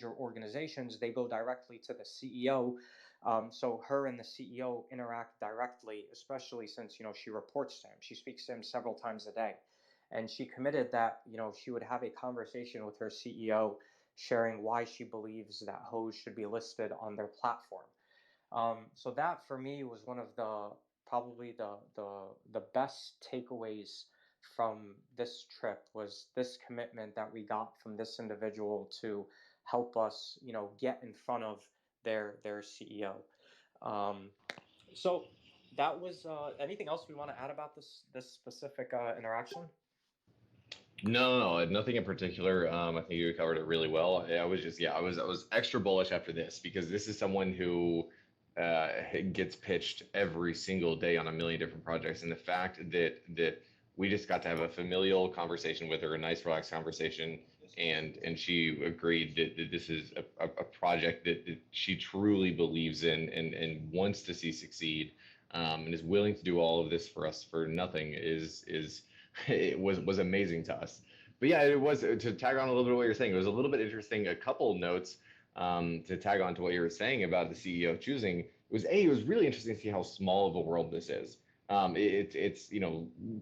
organizations, they go directly to the CEO. So her and the CEO interact directly, especially since, she reports to him. She speaks to him several times a day. And she committed that, she would have a conversation with her CEO, sharing why she believes that Hoj should be listed on their platform. So that for me was one of the probably the best takeaways from this trip, was this commitment that we got from this individual to help us, get in front of their CEO. So that was anything else we want to add about this specific interaction? No, nothing in particular. I think you covered it really well. I was just, yeah, I was extra bullish after this because this is someone who gets pitched every single day on a million different projects, and the fact that we just got to have a familial conversation with her, a nice, relaxed conversation, and she agreed that this is a project that she truly believes in and wants to see succeed, and is willing to do all of this for us for nothing is it was amazing to us. But yeah, it was, to tag on a little bit of what you're saying, it was a little bit interesting. A couple notes to tag on to what you were saying about the CEO choosing. It was really interesting to see how small of a world this is. It's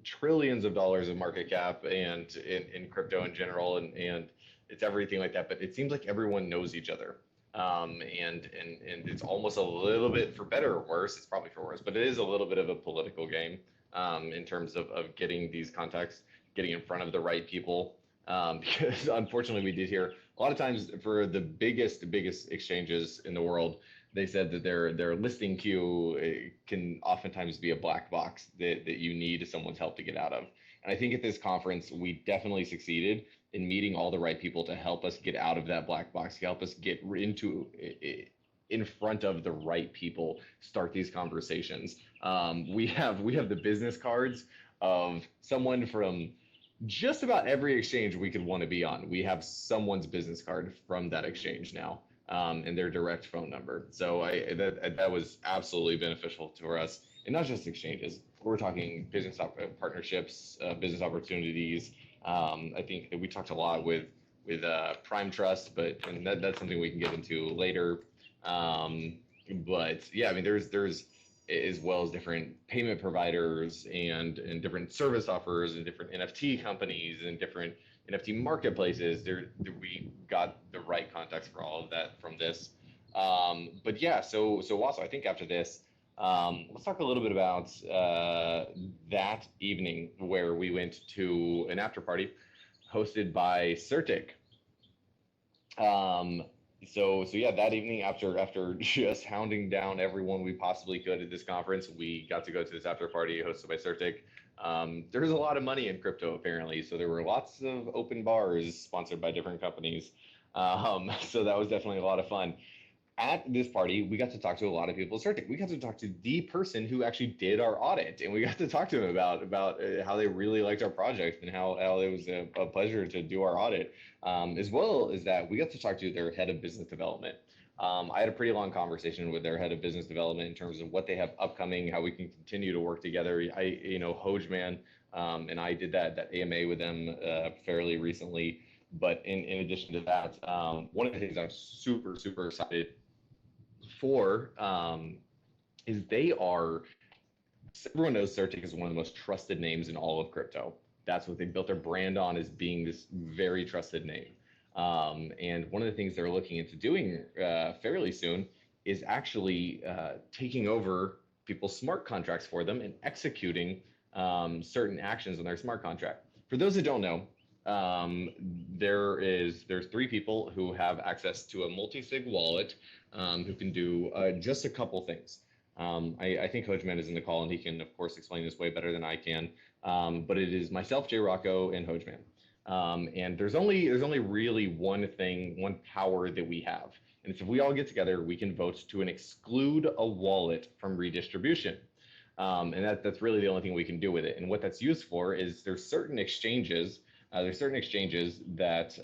trillions of dollars of market cap and in crypto in general, and it's everything like that. But it seems like everyone knows each other. And it's almost a little bit, for better or worse, it's probably for worse, but it is a little bit of a political game in terms of getting these contacts, getting in front of the right people. Because unfortunately, we did hear a lot of times for the biggest exchanges in the world, they said that their listing queue can oftentimes be a black box that you need someone's help to get out of. And I think at this conference, we definitely succeeded in meeting all the right people to help us get out of that black box, to help us get into in front of the right people, start these conversations. We have the business cards of someone from just about every exchange we could want to be on. We have someone's business card from that exchange now, and their direct phone number. So that was absolutely beneficial to us, and not just exchanges. We're talking business partnerships, business opportunities. I think that we talked a lot with Prime Trust, and that's something we can get into later. But yeah, I mean, there's as well as different payment providers and different service offers and different NFT companies and different NFT marketplaces. We got the right context for all of that from this. But yeah, so also I think after this, let's talk a little bit about that evening where we went to an after party hosted by Certic. So yeah, that evening after just hounding down everyone we possibly could at this conference, we got to go to this after party hosted by Certic. There's a lot of money in crypto apparently, so there were lots of open bars sponsored by different companies. So that was definitely a lot of fun. At this party, we got to talk to a lot of people at Certic. We got to talk to the person who actually did our audit, and we got to talk to them about how they really liked our project and how it was a pleasure to do our audit. As well as that, we got to talk to their head of business development. I had a pretty long conversation with their head of business development in terms of what they have upcoming, how we can continue to work together. Hojman and I did that AMA with them fairly recently. But in addition to that, one of the things I'm super excited for is everyone knows Certic is one of the most trusted names in all of crypto. That's what they built their brand on, is being this very trusted name. And one of the things they're looking into doing fairly soon is actually taking over people's smart contracts for them and executing certain actions on their smart contract. For those that don't know, there's three people who have access to a multi-sig wallet who can do just a couple things. I think Hojman is in the call, and he can, of course, explain this way better than I can. But it is myself, Jay Rocco, and Hojman. And there's only really one power that we have. And it's if we all get together, we can vote to exclude a wallet from redistribution. And that's really the only thing we can do with it. And what that's used for is there's certain exchanges that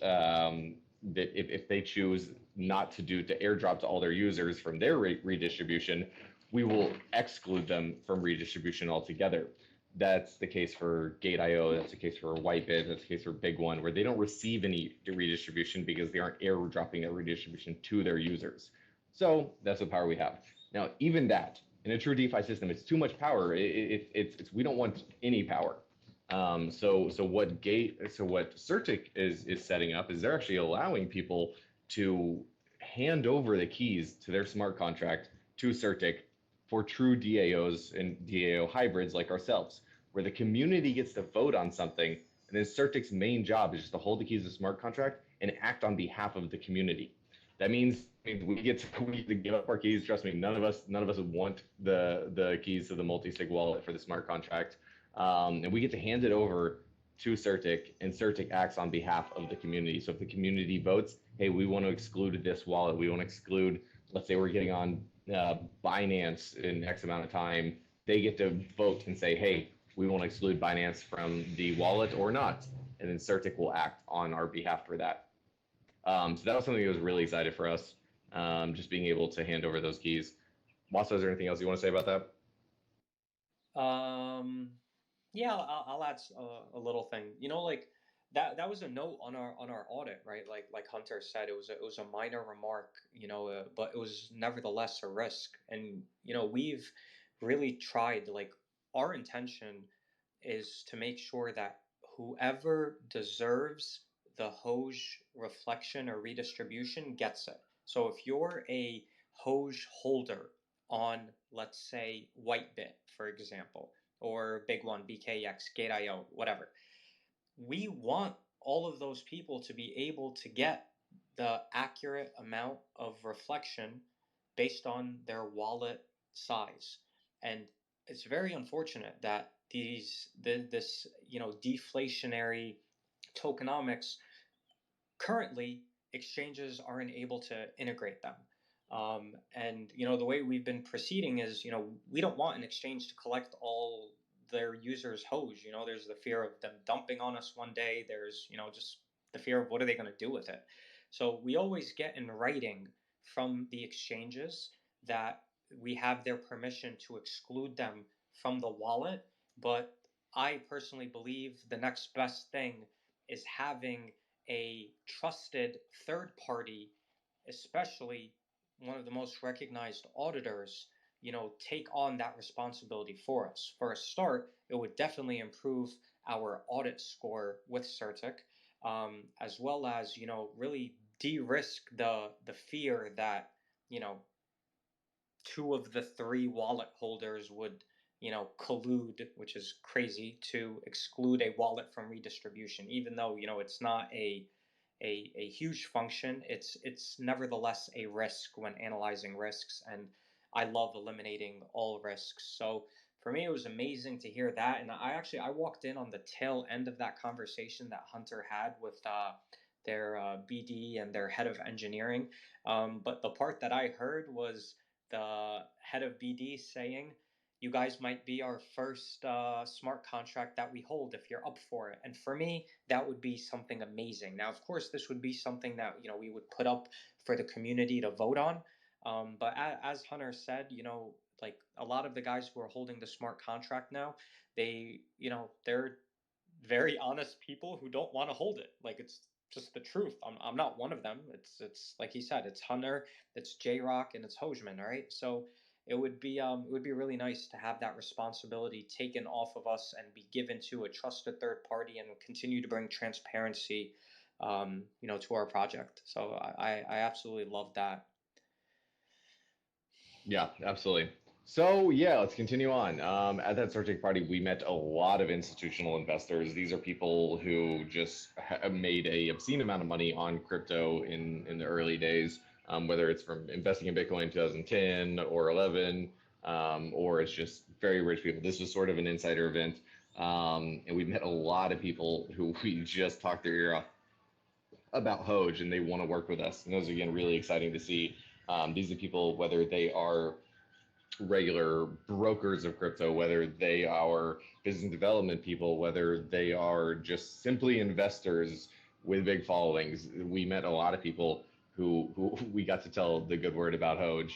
that if they choose not to airdrop to all their users from their redistribution, we will exclude them from redistribution altogether. That's the case for Gate.io. That's the case for Whitebit. That's the case for Big One, where they don't receive any redistribution because they aren't airdropping that redistribution to their users. So that's the power we have. Now, even that in a true DeFi system, it's too much power. It's we don't want any power. What Certic is setting up is they're actually allowing people to hand over the keys to their smart contract to Certic for true DAOs and DAO hybrids like ourselves, where the community gets to vote on something, and then Certic's main job is just to hold the keys to the smart contract and act on behalf of the community. That means we get to give up our keys. Trust me, none of us want the keys to the multi-sig wallet for the smart contract, and we get to hand it over to Certic, and Certic acts on behalf of the community. So if the community votes, hey, we want to exclude this wallet, we want to exclude, let's say we're getting on Binance in X amount of time, they get to vote and say, hey, we want to exclude Binance from the wallet or not. And then Certic will act on our behalf for that. So that was something that was really excited for us, just being able to hand over those keys. Wasa, is there anything else you want to say about that? Yeah, I'll add a little thing. Like that was a note on our audit, right? Like Hunter said, it was a minor remark, but it was nevertheless a risk. And we've really tried. Like our intention is to make sure that whoever deserves the Hoj reflection or redistribution gets it. So if you're a Hoj holder on, let's say, Whitebit, for example, or Big One, BKX, Gate.io, whatever, we want all of those people to be able to get the accurate amount of reflection based on their wallet size. And it's very unfortunate that this deflationary tokenomics, currently exchanges aren't able to integrate them. And the way we've been proceeding is, we don't want an exchange to collect all their users' Hoj. There's the fear of them dumping on us one day. There's just the fear of what are they going to do with it. So we always get in writing from the exchanges that we have their permission to exclude them from the wallet. But I personally believe the next best thing is having a trusted third party, especially one of the most recognized auditors, take on that responsibility for us. For a start, it would definitely improve our audit score with Certic, as well as really de-risk the fear that you know two of the three wallet holders would collude, which is crazy, to exclude a wallet from redistribution, even though it's not a huge function. It's nevertheless a risk when analyzing risks, and I love eliminating all risks. So for me, it was amazing to hear that, and I walked in on the tail end of that conversation that Hunter had with their BD and their head of engineering. But the part that I heard was the head of BD saying, "You guys might be our first smart contract that we hold if you're up for it." And for me, that would be something amazing. Now, of course, this would be something that we would put up for the community to vote on. But as Hunter said, like a lot of the guys who are holding the smart contract now, they're very honest people who don't want to hold it. Like it's just the truth. I'm not one of them. It's like he said, it's Hunter, it's J Rock, and it's Hojman, all right? So it would be really nice to have that responsibility taken off of us and be given to a trusted third party and continue to bring transparency to our project. So I absolutely love that. Yeah, absolutely. So yeah, let's continue on. At that searching party, we met a lot of institutional investors. These are people who just made a obscene amount of money on crypto in the early days, whether it's from investing in Bitcoin in 2010 or 11, or it's just very rich people. This was sort of an insider event, and we met a lot of people who we just talked their ear off about Hoj, and they want to work with us. And those are, again, really exciting to see. These are people, whether they are regular brokers of crypto, whether they are business development people, whether they are just simply investors with big followings. We met a lot of people who we got to tell the good word about Hoj.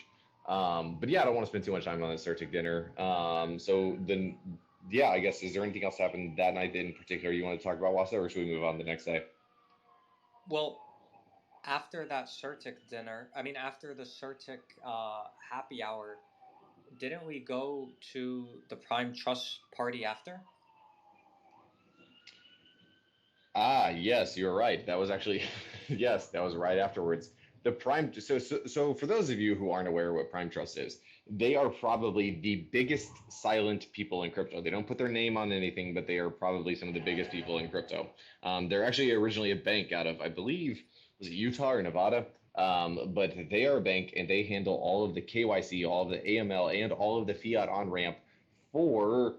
But yeah, I don't want to spend too much time on the Certic dinner. So yeah, I guess, is there anything else happened that night in particular you want to talk about, Wasa, or should we move on the next day? Well, after that Certic dinner, I mean, after the Certic happy hour, didn't we go to the Prime Trust party after? Ah, yes, you're right. That was actually, yes, that was right afterwards. The Prime. So for those of you who aren't aware what Prime Trust is, they are probably the biggest silent people in crypto. They don't put their name on anything, but they are probably some of the biggest people in crypto. They're actually originally a bank out of, I believe, was it Utah or Nevada? But they are a bank and they handle all of the KYC, all of the AML, and all of the fiat on ramp for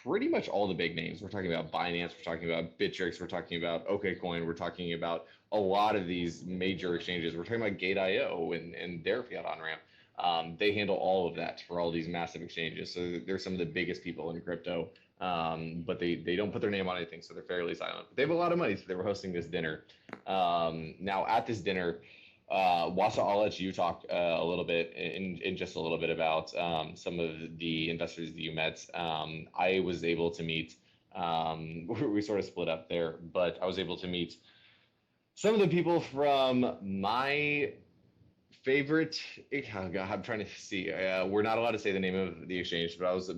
pretty much all the big names. We're talking about Binance, we're talking about Bittrex, we're talking about OKCoin, we're talking about a lot of these major exchanges. We're talking about Gate.io and their fiat on ramp. They handle all of that for all these massive exchanges. So they're some of the biggest people in crypto, but they don't put their name on anything, so they're fairly silent. But they have a lot of money, so they were hosting this dinner. Now at this dinner, Wasa, I'll let you talk a little bit in just a little bit about some of the investors that you met. I was able to meet, we sort of split up there, but I was able to meet some of the people from my favorite. Oh God, I'm trying to see. We're not allowed to say the name of the exchange, but I was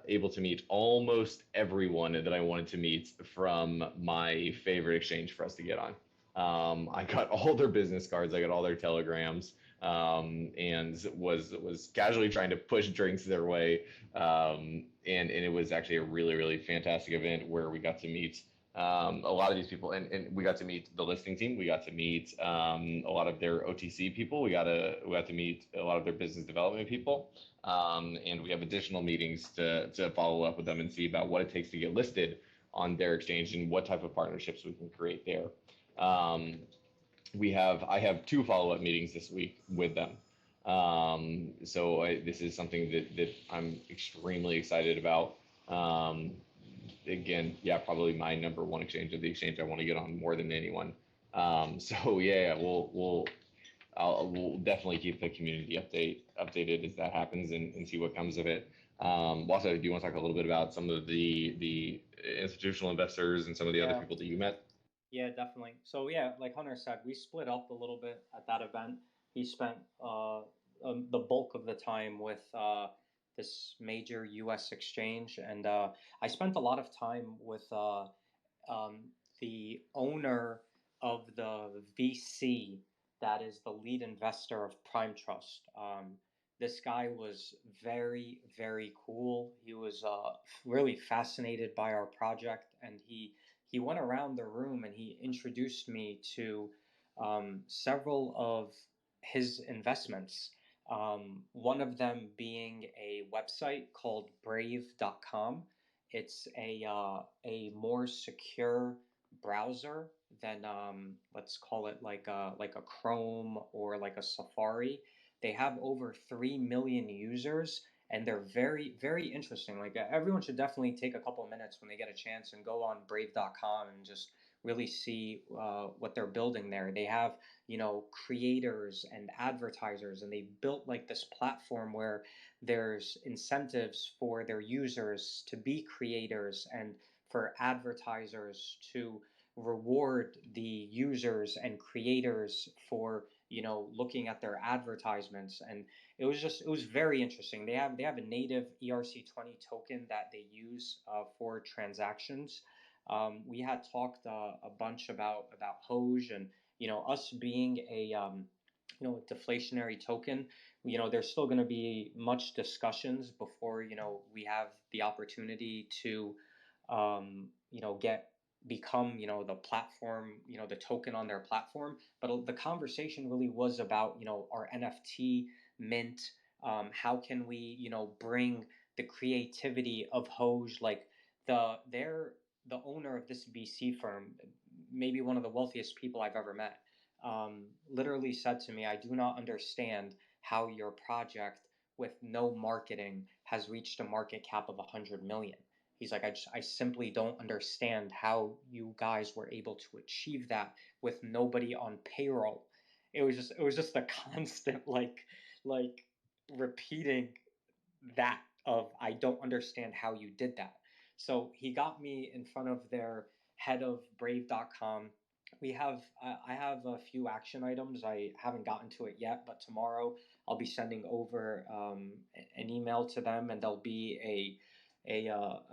able to meet almost everyone that I wanted to meet from my favorite exchange for us to get on. I got all their business cards. I got all their telegrams, and was casually trying to push drinks their way. And it was actually a really fantastic event where we got to meet a lot of these people, and we got to meet the listing team. We got to meet a lot of their OTC people. We got to meet a lot of their business development people, and we have additional meetings to follow up with them and see about what it takes to get listed on their exchange and what type of partnerships we can create there. Um, I have two follow up meetings this week with them. This is something that I'm extremely excited about. Again, yeah, probably my number one exchange of the exchange I want to get on more than anyone. Yeah, we'll definitely keep the community updated as that happens and see what comes of it. Also, do you want to talk a little bit about some of the institutional investors and some of the other Yeah. people that you met? Yeah, definitely. So yeah, like Hunter said, we split up a little bit at that event. He spent the bulk of the time with this major U.S. exchange, and I spent a lot of time with um, the owner of the VC that is the lead investor of Prime Trust. This guy was very cool. He was really fascinated by our project, and he went around the room and he introduced me to several of his investments. One of them being a website called Brave.com. It's a more secure browser than let's call it like a Chrome or like a Safari. They have over 3 million users, and they're very interesting. Like everyone should definitely take a couple of minutes when they get a chance and go on Brave.com and just really see what they're building there. They have creators and advertisers, and they built like this platform where there's incentives for their users to be creators and for advertisers to reward the users and creators for looking at their advertisements. And it was very interesting. They have a native ERC20 token that they use for transactions. We had talked a bunch about Hoj, and us being a deflationary token. There's still going to be much discussions before we have the opportunity to get become the platform, the token on their platform. But the conversation really was about our NFT mint. How can we bring the creativity of Hoj, like they're the owner of this VC firm, maybe one of the wealthiest people I've ever met, literally said to me, I do not understand how your project with no marketing has reached a market cap of 100 million. He's like, I simply don't understand how you guys were able to achieve that with nobody on payroll. It was just a constant like repeating that of I don't understand how you did that. So he got me in front of their head of Brave.com. I have a few action items. I haven't gotten to it yet, but tomorrow I'll be sending over an email to them, and there'll be a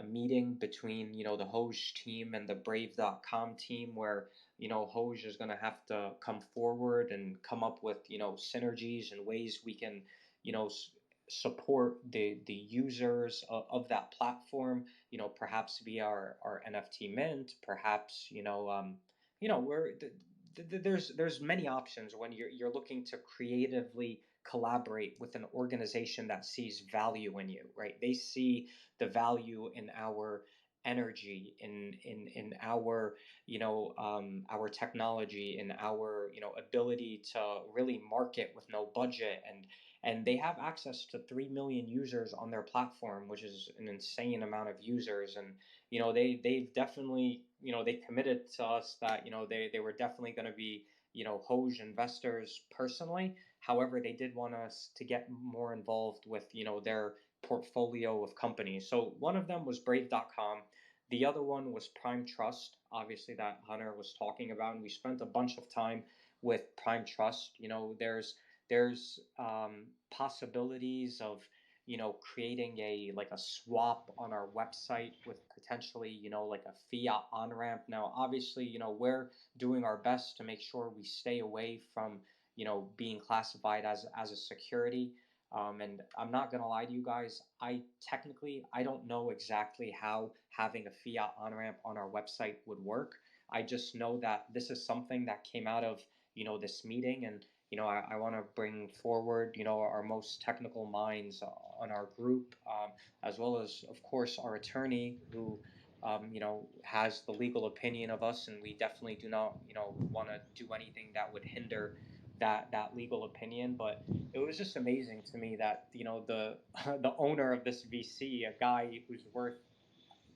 meeting between the Hoj team and the Brave.com team where Hoj is going to have to come forward and come up with synergies and ways we can you know support the users of that platform, perhaps via our NFT mint, perhaps where there's many options when you're looking to creatively collaborate with an organization that sees value in you, right? They see the value in our energy, in our our technology, in our ability to really market with no budget, and they have access to 3 million users on their platform, which is an insane amount of users. And they've definitely they committed to us that they were definitely going to be Hoj investors personally. However, they did want us to get more involved with their portfolio of companies. So one of them was Brave.com. The other one was Prime Trust, obviously, that Hunter was talking about, and we spent a bunch of time with Prime Trust. There's possibilities of creating a swap on our website with potentially like a fiat on ramp. Now obviously we're doing our best to make sure we stay away from being classified as a security. And I'm not gonna lie to you guys, I don't know exactly how having a fiat on ramp on our website would work. I just know that this is something that came out of this meeting, and I want to bring forward our most technical minds on our group, as well as of course our attorney who has the legal opinion of us, and we definitely do not want to do anything that would hinder that legal opinion. But it was just amazing to me that the the owner of this VC, a guy who's worth,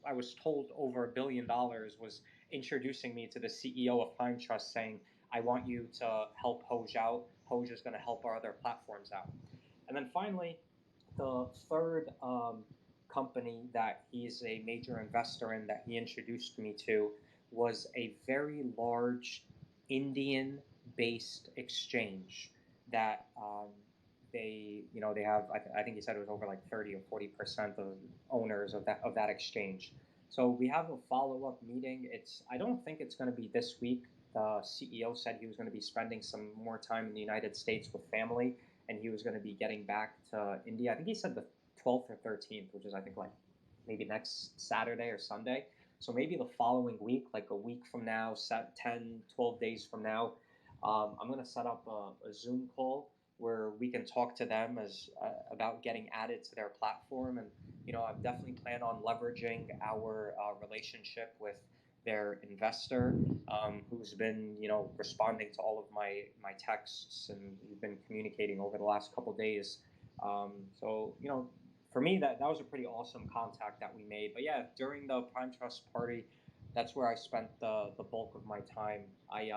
I was told, over $1 billion, was introducing me to the CEO of Prime Trust, saying, "I want you to help Hoj out. Hoj is going to help our other platforms out." And then finally, the third company that he's a major investor in that he introduced me to was a very large Indian-based exchange that they have. I think he said it was over like 30 or 40% of owners of that exchange. So we have a follow-up meeting. I don't think it's going to be this week. The CEO said he was going to be spending some more time in the United States with family, and he was going to be getting back to India. I think he said the 12th or 13th, which is I think like maybe next Saturday or Sunday. So maybe the following week, like a week from now, 10, 12 days from now, I'm going to set up a Zoom call where we can talk to them as about getting added to their platform. And I definitely plan on leveraging our relationship with their investor, who's been responding to all of my texts, and we've been communicating over the last couple days. So for me, that was a pretty awesome contact that we made. But yeah, during the Prime Trust party, that's where I spent the bulk of my time. I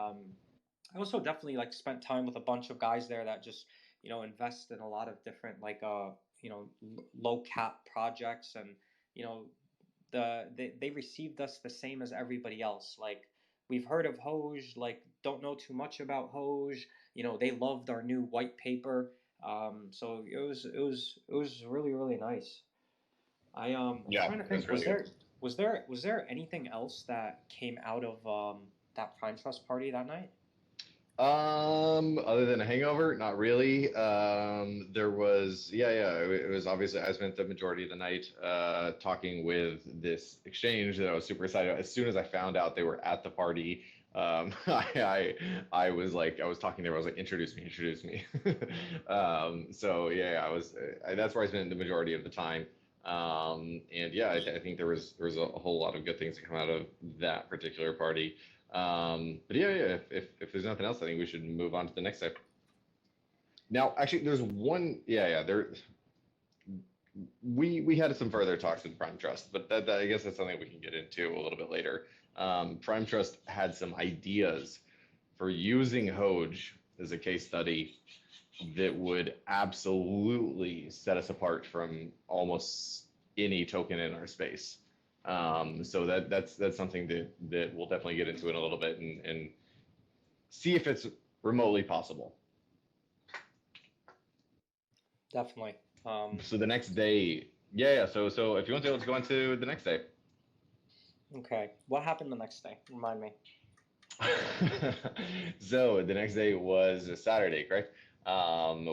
also definitely like spent time with a bunch of guys there that just invest in a lot of different like low cap projects. And you know they received us the same as everybody else. Like, we've heard of Hoj, like don't know too much about Hoj. They loved our new white paper. So it was really really nice. I'm Yeah, trying to it was think, really good. was there anything else that came out of that Prime Trust party that night? Other than a hangover, not really. There was, yeah. It was obviously I spent the majority of the night talking with this exchange that I was super excited about. As soon as I found out they were at the party, I was like, I was talking to them. I was like, introduce me. So yeah, that's where I spent the majority of the time. And yeah, I think there was a whole lot of good things that come out of that particular party. But yeah. If there's nothing else, I think we should move on to the next step. Now, actually, there's one. Yeah. We had some further talks with Prime Trust, but that I guess that's something we can get into a little bit later. Prime Trust had some ideas for using Hoj as a case study that would absolutely set us apart from almost any token in our space. So that's something that we'll definitely get into in a little bit and see if it's remotely possible. Definitely. So the next day, yeah. So if you want to, let's go into the next day. Okay. What happened the next day? Remind me. So the next day was a Saturday, correct?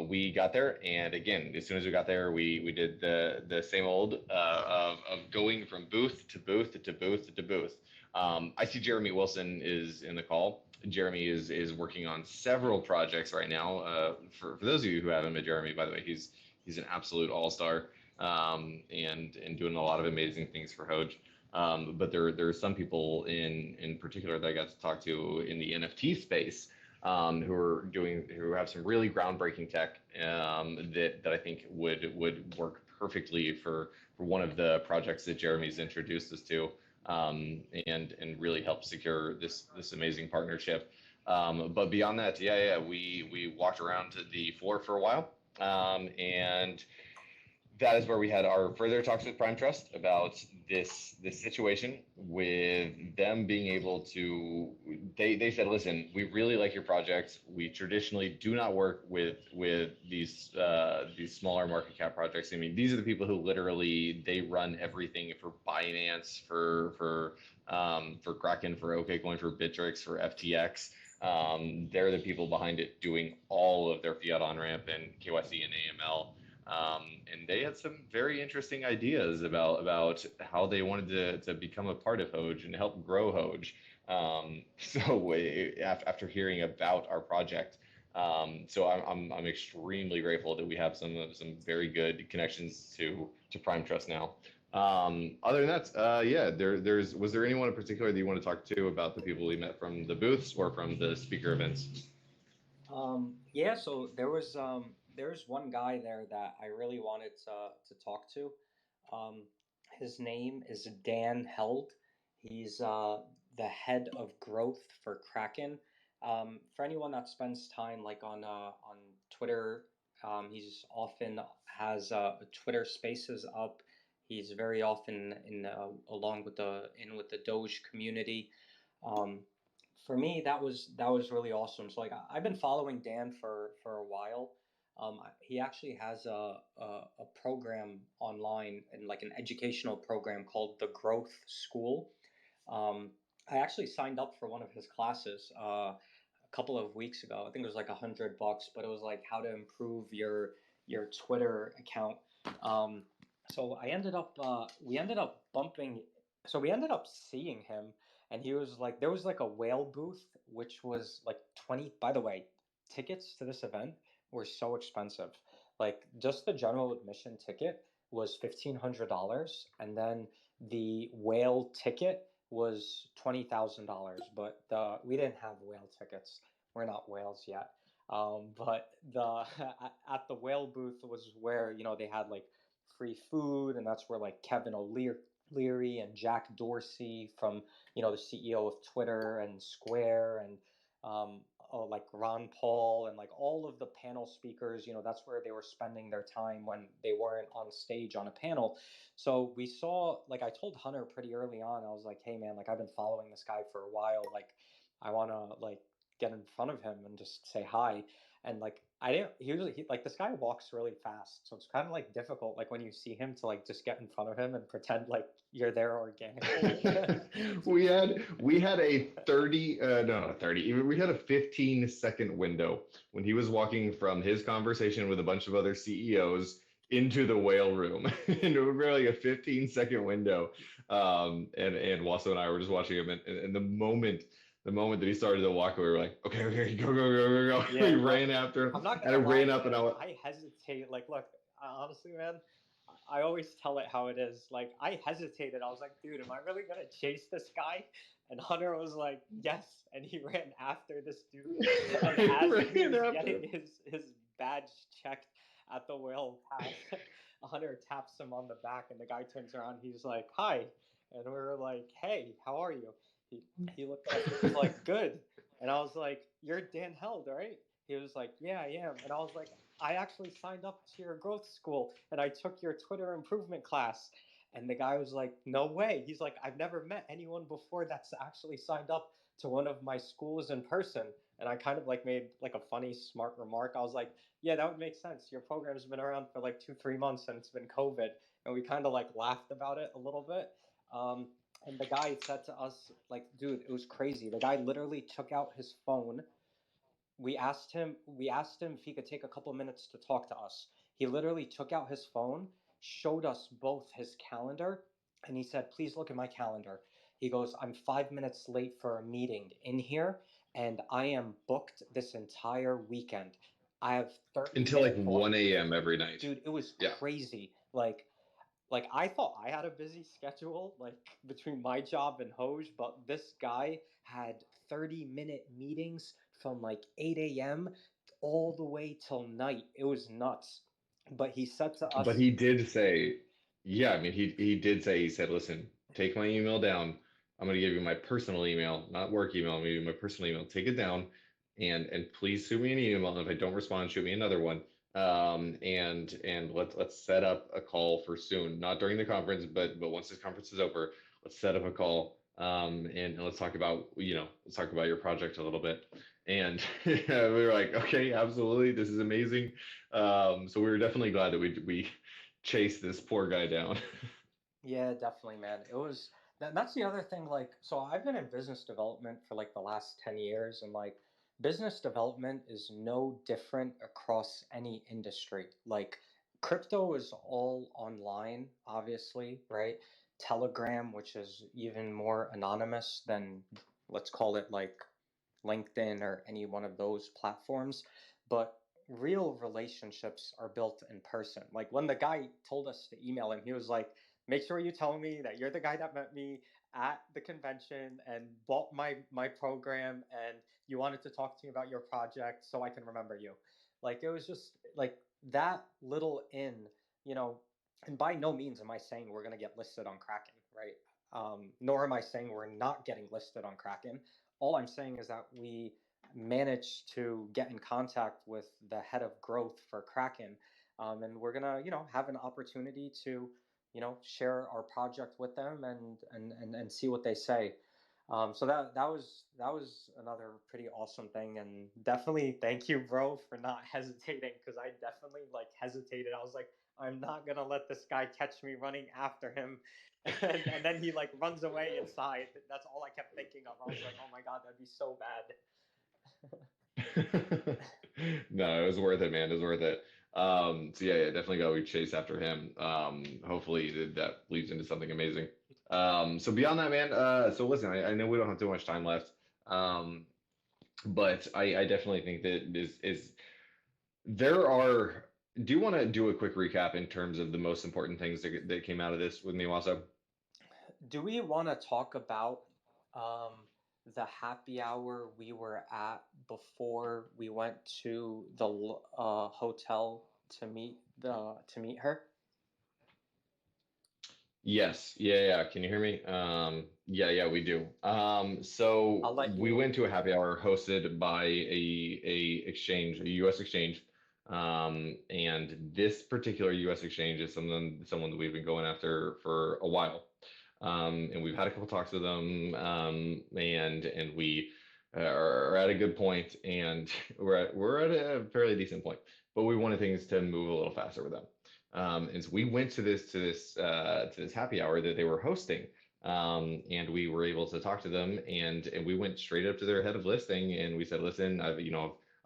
We got there, and again, as soon as we got there, we did the same old of going from booth to booth to booth to booth. I see Jeremy Wilson is in the call. Jeremy is working on several projects right now. For those of you who haven't met Jeremy, by the way, he's an absolute all star, and doing a lot of amazing things for Hoj. But there are some people in particular that I got to talk to in the NFT space, who have some really groundbreaking tech, that I think would work perfectly for one of the projects that Jeremy's introduced us to, and really help secure this amazing partnership. But beyond that, we walked around to the floor for a while, and that is where we had our further talks with Prime Trust about this situation, with them being able to. They said, listen, we really like your project. We traditionally do not work with these smaller market cap projects. I mean, these are the people who literally they run everything for Binance, for Kraken, for OKCoin, for Bittrex, for FTX. They're the people behind it, doing all of their fiat on ramp and KYC and AML. And they had some very interesting ideas about how they wanted to become a part of Hoj and help grow Hoj. So after hearing about our project, so I'm extremely grateful that we have some very good connections to Prime Trust now. Other than that, was there anyone in particular that you want to talk to about the people we met from the booths or from the speaker events? Yeah, so there's one guy there that I really wanted to talk to. Um, his name is Dan Held. He's the head of growth for Kraken. For anyone that spends time like on Twitter, he's often has Twitter Spaces up. He's very often in along with the Doge community. Um, for me, that was really awesome. So like I've been following Dan for a while. He actually has a program online and like an educational program called the Growth School. Um, I actually signed up for one of his classes a couple of weeks ago. I think it was like $100, but it was like how to improve your Twitter account. Um, so we ended up bumping. So we ended up seeing him, and he was like, there was like a whale booth, which was like 20. By the way, tickets to this event were so expensive. Like just the general admission ticket was $1,500, and then the whale ticket was $20,000. But we didn't have whale tickets. We're not whales yet. But the at the whale booth was where they had like free food, and that's where like Kevin O'Leary and Jack Dorsey from the CEO of Twitter and Square, and like Ron Paul and like all of the panel speakers, that's where they were spending their time when they weren't on stage on a panel. So we saw, like I told Hunter pretty early on, I was like, hey man, like I've been following this guy for a while, like I want to like get in front of him and just say hi. And like I didn't like this guy walks really fast, so it's kind of like difficult like when you see him to like just get in front of him and pretend like you're there organically. We had a 30 no, not 30, even we had a 15-second window when he was walking from his conversation with a bunch of other CEOs into the whale room. And it was really a 15-second window. And Wasso and I were just watching him, and the moment that he started to walk away, we were like, okay, go, go, go, go, go. Yeah, We look, ran after him, I'm not and I gonna lie, ran up, and man. I hesitate. Like, look, honestly, man, I always tell it how it is. Like, I hesitated. I was like, dude, am I really gonna chase this guy? And Hunter was like, yes, and he ran after this dude. And I as he ran was after getting him. his badge checked at the whale pass, Hunter taps him on the back, and the guy turns around. He's like, hi, and we were like, hey, how are you? He he looked at us. He was like, good. And I was like, you're Dan Held, right? He was like, yeah, I am. And I was like, I actually signed up to your growth school and I took your Twitter improvement class. And the guy was like, no way. He's like, I've never met anyone before that's actually signed up to one of my schools in person. And I kind of like made like a funny, smart remark. I was like, yeah, that would make sense. Your program's been around for like 2, 3 months and it's been COVID. And we kind of like laughed about it a little bit. And the guy said to us, like, dude, it was crazy. The guy literally took out his phone. We asked him if he could take a couple minutes to talk to us. He literally took out his phone, showed us both his calendar, and he said, please look at my calendar. He goes, I'm 5 minutes late for a meeting in here, and I am booked this entire weekend. I have 30 Until like minute block. 1 a.m. every night. Dude, it was Yeah. crazy. Like I thought I had a busy schedule, like between my job and Hoj, but this guy had 30-minute meetings from like 8 a.m. all the way till night. It was nuts. But he said to But us, he did say, yeah, I mean, he did say, he said, listen, take my email down. I'm going to give you my personal email, not work email. I'm going to give you my personal email. Take it down, and please shoot me an email. And if I don't respond, shoot me another one. And let's set up a call for soon, not during the conference, but once this conference is over, let's set up a call. And let's talk about, let's talk about your project a little bit. And we were like, okay, absolutely, this is amazing. So we were definitely glad that we chased this poor guy down. yeah, definitely, man. It was that's the other thing. Like, so I've been in business development for like the last 10 years, and like business development is no different across any industry. Like, crypto is all online, obviously, right? Telegram, which is even more anonymous than, let's call it like LinkedIn or any one of those platforms. But real relationships are built in person. Like when the guy told us to email him, he was like, make sure you tell me that you're the guy that met me at the convention and bought my program and you wanted to talk to me about your project so I can remember you. Like it was just like that little you know, and by no means am I saying we're going to get listed on Kraken, right? Nor am I saying we're not getting listed on Kraken. All I'm saying is that we managed to get in contact with the head of growth for Kraken, and we're gonna, have an opportunity to, share our project with them and see what they say. So that was another pretty awesome thing, and definitely thank you, bro, for not hesitating because I definitely like hesitated. I was like, I'm not gonna let this guy catch me running after him, and then he like runs away inside. That's all I kept thinking of. I was like, oh my god, that'd be so bad. No, it was worth it, man. It was worth it. So yeah, definitely got to chase after him. Hopefully that leads into something amazing. So beyond that, man. So listen, I know we don't have too much time left. Um, but I definitely think that is there are. Do you want to do a quick recap in terms of the most important things that came out of this with me, Wasa? Do we want to talk about the happy hour we were at before we went to the hotel to meet her? Yes. Yeah, yeah. Can you hear me? Yeah, yeah, we do. So I'll let we you. went to a happy hour hosted by a exchange, a U.S. exchange. And this particular U.S. exchange is someone that we've been going after for a while. And we've had a couple talks with them, and we are at a good point, and we're at a fairly decent point. But we wanted things to move a little faster with them. And so we went to this happy hour that they were hosting, and we were able to talk to them, and we went straight up to their head of listing, and we said, "Listen, I've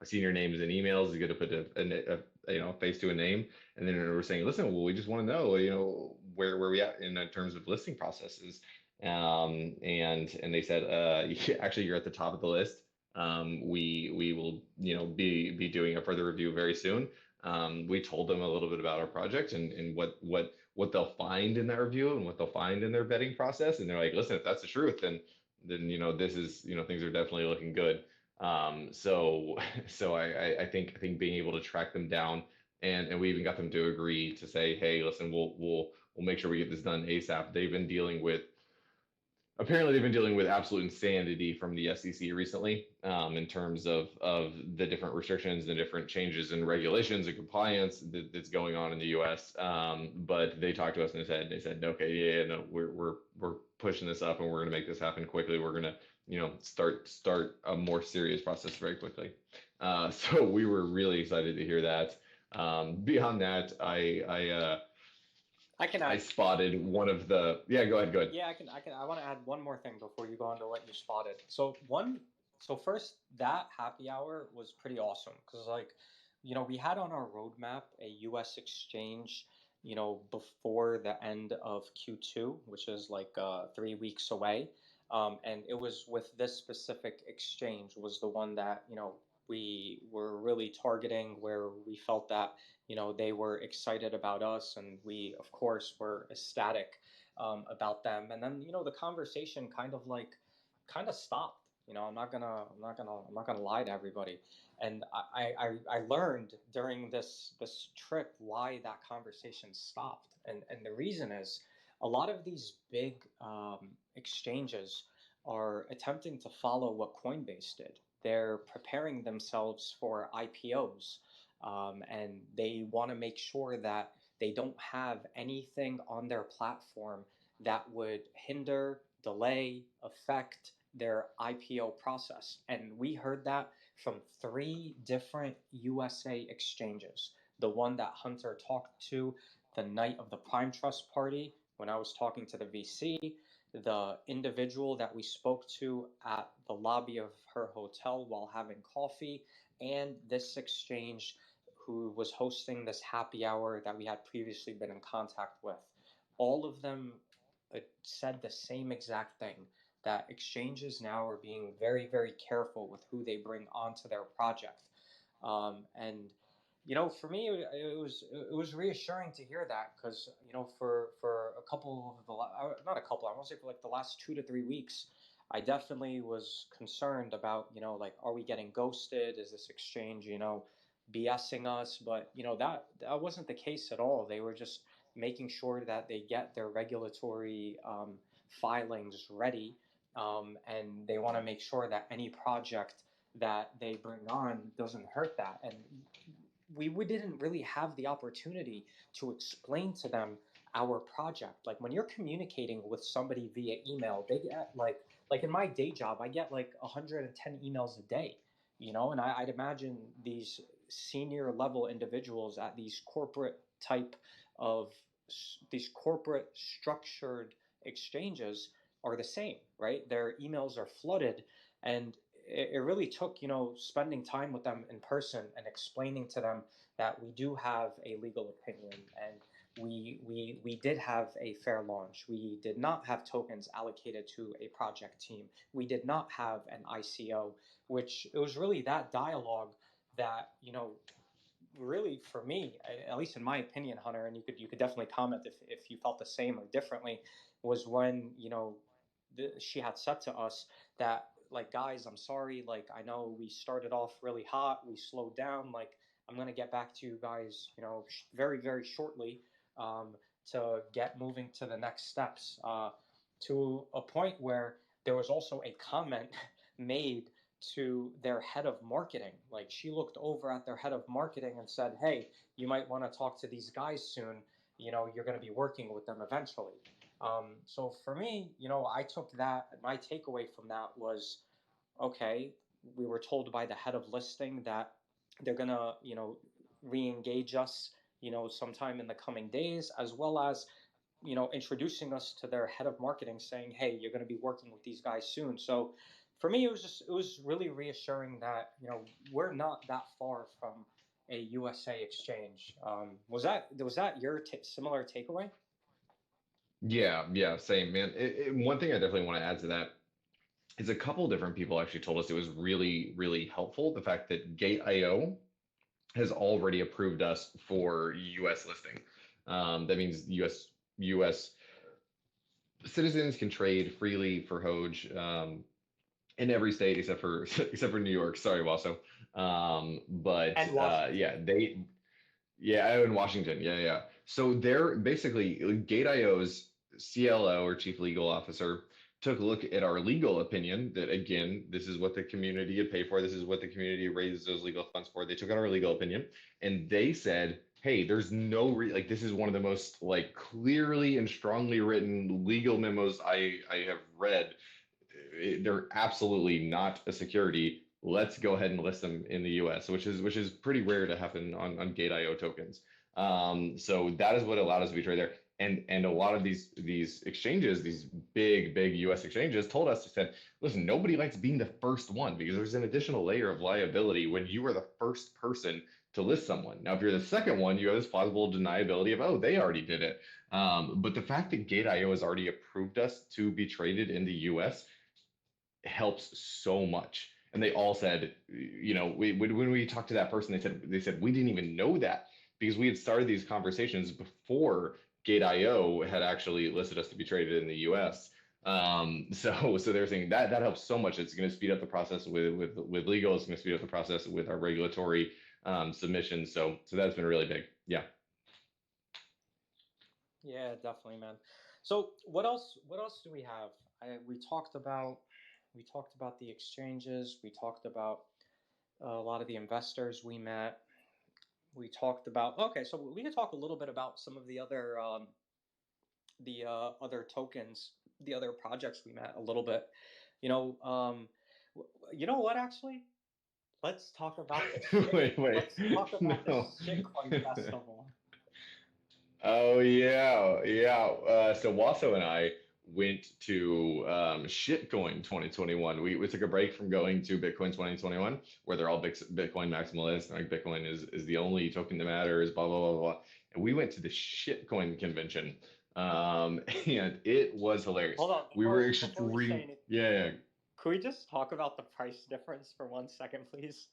seen your names in emails. You got to put a face to a name." And then we were saying, "Listen, well, we just want to know, where we at in terms of listing processes." And they said, "Actually, you're at the top of the list. We will, be doing a further review very soon." We told them a little bit about our project and what they'll find in that review and what they'll find in their vetting process. And they're like, listen, if that's the truth, then this is, things are definitely looking good. So so I think being able to track them down, and we even got them to agree to say, hey, listen, we'll make sure we get this done ASAP. They've been dealing with apparently they've been dealing with absolute insanity from the SEC recently, in terms of the different restrictions, the different changes in regulations and compliance that's going on in the U.S. But they talked to us and they said, okay, yeah, no, we're pushing this up and we're going to make this happen quickly. We're going to, start a more serious process very quickly. So we were really excited to hear that. Beyond that, I can I add. spotted one of the. Yeah, go ahead. Go ahead. Yeah, I can. I can. I want to add one more thing before you go on to what you spotted. So first, that happy hour was pretty awesome because, like, we had on our roadmap a U.S. exchange, before the end of Q2, which is like 3 weeks away. And it was with this specific exchange was the one that we were really targeting, where we felt that they were excited about us, and we of course were ecstatic about them. And then the conversation kind of stopped. I'm not gonna lie to everybody. And I learned during this trip why that conversation stopped. And the reason is a lot of these big exchanges are attempting to follow what Coinbase did. They're preparing themselves for IPOs, and they want to make sure that they don't have anything on their platform that would hinder, delay, affect their IPO process. And we heard that from three different USA exchanges. The one that Hunter talked to the night of the Prime Trust party when I was talking to the VC, the individual that we spoke to at the lobby of her hotel while having coffee, and this exchange who was hosting this happy hour that we had previously been in contact with. All of them said the same exact thing, that exchanges now are being very, very careful with who they bring onto their project. And for me, it was reassuring to hear that because for a couple of the not a couple, I want to say for like the last 2 to 3 weeks, I definitely was concerned about like, are we getting ghosted? Is this exchange BSing us? But that wasn't the case at all. They were just making sure that they get their regulatory filings ready, and they want to make sure that any project that they bring on doesn't hurt that. And we didn't really have the opportunity to explain to them our project. Like when you're communicating with somebody via email, they get like in my day job, I get like 110 emails a day, and I'd imagine these senior level individuals at these corporate type of these corporate structured exchanges are the same, right? Their emails are flooded, and it really took spending time with them in person and explaining to them that we do have a legal opinion, and we did have a fair launch. We did not have tokens allocated to a project team. We did not have an ICO, which it was really that dialogue that really for me, at least in my opinion, Hunter, and you could definitely comment if you felt the same or differently, was when she had said to us that, like, guys, I'm sorry, like, I know we started off really hot, we slowed down, like, I'm gonna get back to you guys very, very shortly, um, to get moving to the next steps, to a point where there was also a comment made to their head of marketing. Like, she looked over at their head of marketing and said, hey, you might want to talk to these guys soon, you're going to be working with them eventually. So for me, I took that. My takeaway from that was, okay, we were told by the head of listing that they're gonna, re-engage us, sometime in the coming days, as well as, introducing us to their head of marketing, saying, hey, you're gonna be working with these guys soon. So for me, it was really reassuring that we're not that far from a USA exchange. Was that your similar takeaway? Yeah, yeah, same, man. One thing I definitely want to add to that is a couple different people actually told us it was really, really helpful. The fact that Gate.io has already approved us for U.S. listing. That means U.S. citizens can trade freely for Hoj, in every state except for except for New York. Sorry, Wasso. But And Washington. yeah, in Washington. Yeah, yeah. So they're basically Gate.io's CLO, or chief legal officer, took a look at our legal opinion that, again, this is what the community had paid for. This is what the community raises those legal funds for. They took out our legal opinion and they said, hey, there's no like this is one of the most like clearly and strongly written legal memos I have read. They're absolutely not a security. Let's go ahead and list them in the US, which is pretty rare to happen on Gate.io tokens. So that is what allowed us to be traded there. And a lot of these exchanges, these big US exchanges, told us, they said, listen, nobody likes being the first one because there's an additional layer of liability when you are the first person to list someone. Now, if you're the second one, you have this plausible deniability of, oh, they already did it. But the fact that Gate.io has already approved us to be traded in the US helps so much. And they all said, when we talked to that person, they said we didn't even know that because we had started these conversations before Gate.io had actually listed us to be traded in the U.S. So they're saying that helps so much. It's going to speed up the process with legal. It's going to speed up the process with our regulatory submissions. So that's been really big. Yeah. Yeah, definitely, man. So what else? What else do we have? We talked about the exchanges. We talked about a lot of the investors we met. We talked about, okay, so we can talk a little bit about some of the other tokens, the other projects we met a little bit. You know, you know what? Actually, let's talk about the shit. Wait. Let's talk about the No. shitcoin festival. Oh yeah, yeah. So Wasso and I went to Shitcoin 2021. We took a break from going to Bitcoin 2021, where they're all Bitcoin maximalists. Like Bitcoin is the only token that matters. Blah blah blah blah. And we went to the Shitcoin convention, and it was hilarious. Hold on, We were before we say extreme. anything, Yeah, could we just talk about the price difference for 1 second, please?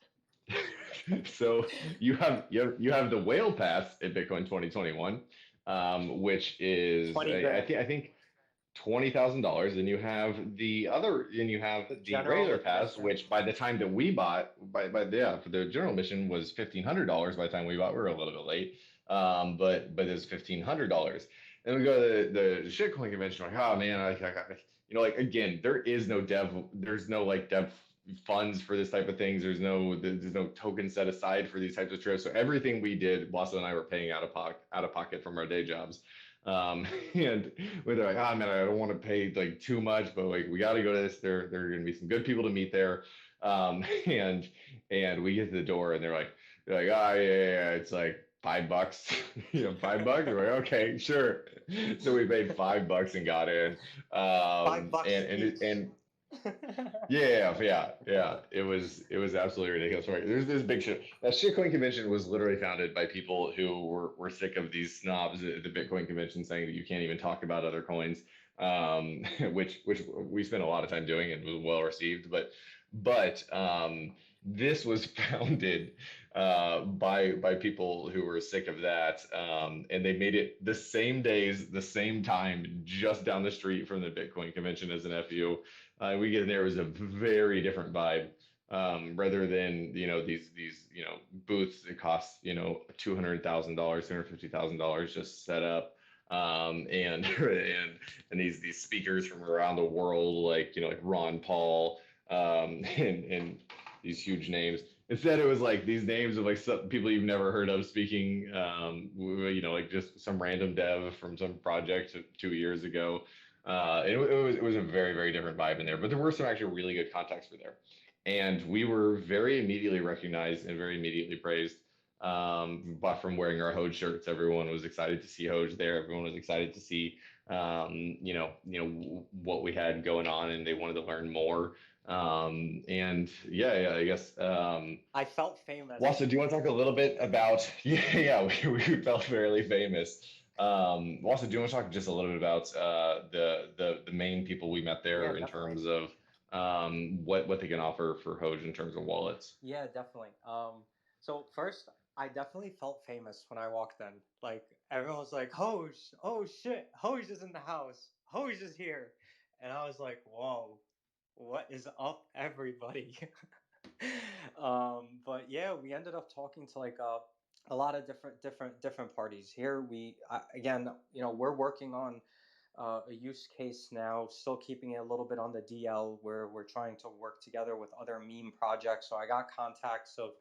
yeah. So you have the whale pass at Bitcoin 2021, which is 20 grand. I think $20,000, and you have The the general regular pass, admission. which by the time that we bought, yeah, for the general admission was $1,500. By the time we bought, we were a little bit late, but it's $1,500. And we go to the shitcoin convention, like, oh man, like again, there's no like dev funds for this type of things. There's no token set aside for these types of trips. So everything we did, Wasso and I were paying out of pocket from our day jobs. And they're like, oh man, I don't want to pay like too much, but like we got to go to this. There are going to be some good people to meet there. And we get to the door and they're like, oh yeah, it's like $5. $5. We're like, okay, sure. So we paid $5 and got in. Five bucks each. And yeah. It was absolutely ridiculous. Right. There's this big shit. That shitcoin convention was literally founded by people who were sick of these snobs at the Bitcoin convention saying that you can't even talk about other coins, which we spent a lot of time doing and was well received. But this was founded by people who were sick of that, and they made it the same days, the same time, just down the street from the Bitcoin convention as an FU. We get in there, it was a very different vibe. Rather than these booths that cost $200,000, $250,000 just set up, and these speakers from around the world, like Ron Paul, and these huge names. Instead, it was like these names of like some people you've never heard of speaking, like just some random dev from some project 2 years ago. It was a very, very different vibe in there, but there were some actually really good contacts for there. And we were very immediately recognized and very immediately praised. But from wearing our Hoj shirts, everyone was excited to see Hoj there. Everyone was excited to see, what we had going on, and they wanted to learn more. And yeah, I guess. I felt famous. Wassa, do you want to talk a little bit about? Yeah, we felt fairly famous. Wassa, do you want to talk just a little bit about the main people we met Yeah, there in definitely. terms of what they can offer for Hoj in terms of wallets? Yeah, definitely. So first, I definitely felt famous when I walked in. Like everyone was like, "Hoj, oh shit, Hoj is in the house. Hoj is here," and I was like, "Whoa, what is up, everybody?" But yeah, we ended up talking to like a lot of different parties. Here we again, we're working on a use case now, still keeping it a little bit on the DL, where we're trying to work together with other meme projects. So I got contacts of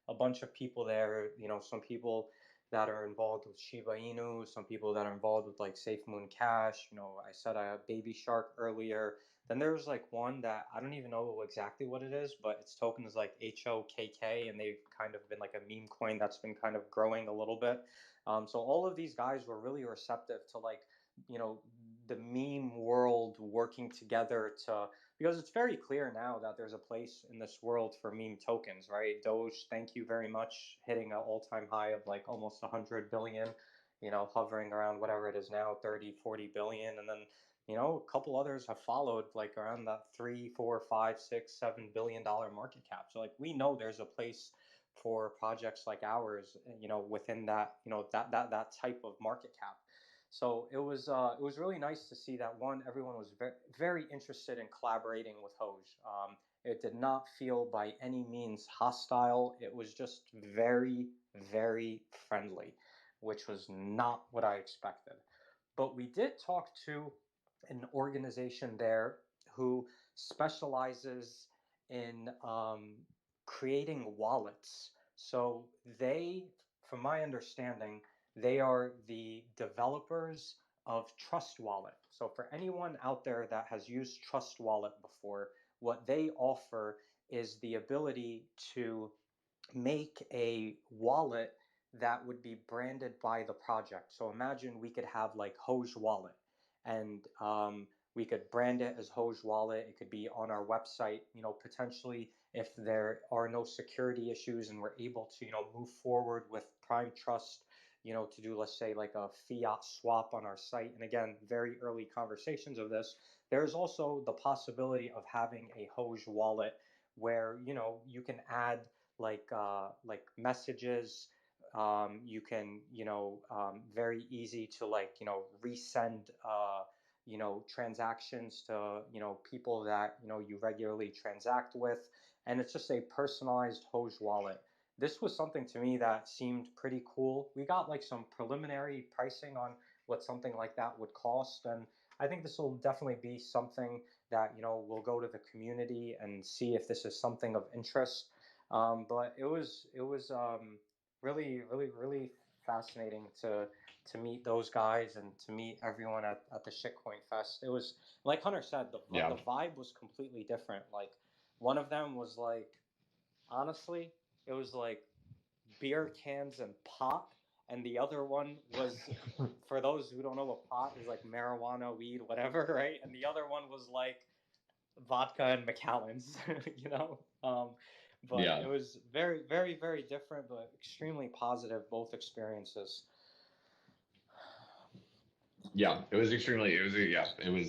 a bunch of people there, some people that are involved with Shiba Inu, some people that are involved with like Safe Moon Cash. I said I have Baby Shark earlier. Then there's like one that I don't even know exactly what it is, but its token is like HOKK, and they've kind of been like a meme coin that's been kind of growing a little bit. So all of these guys were really receptive to like, you know, the meme world working together to, because it's very clear now that there's a place in this world for meme tokens, right? Doge, thank you very much, hitting an all-time high of like almost 100 billion, hovering around whatever it is now, 30, 40 billion. And then a couple others have followed, like around that 3, 4, 5, 6, $7 billion market cap. So like we know there's a place for projects like ours, within that, that type of market cap. So it was really nice to see that one, everyone was very very interested in collaborating with Hoj. It did not feel by any means hostile. It was just very very friendly, which was not what I expected. But we did talk to an organization there who specializes in creating wallets. So they, from my understanding, they are the developers of Trust Wallet. So for anyone out there that has used Trust Wallet before, what they offer is the ability to make a wallet that would be branded by the project. So imagine we could have like Hoj Wallet, and we could brand it as Hoj Wallet. It could be on our website. Potentially, if there are no security issues and we're able to, move forward with Prime Trust, to do, let's say, like a fiat swap on our site. And again, very early conversations of this. There's also the possibility of having a Hoj Wallet where you can add like messages. You can, very easy to like, resend transactions to people that you regularly transact with, and it's just a personalized Hoj wallet. This was something to me that seemed pretty cool. We got like some preliminary pricing on what something like that would cost, and I think this will definitely be something that we'll go to the community and see if this is something of interest. But it was really really really fascinating to meet those guys and to meet everyone at the Shitcoin Fest. It was like Hunter said, Yeah. the vibe was completely different. Like one of them was like, honestly, it was like beer cans and pot, and the other one was, for those who don't know what pot is, like marijuana, weed, whatever, right? And the other one was like vodka and Macallan's, you know. But Yeah. it was very, very, very different, but extremely positive both experiences. Yeah, it was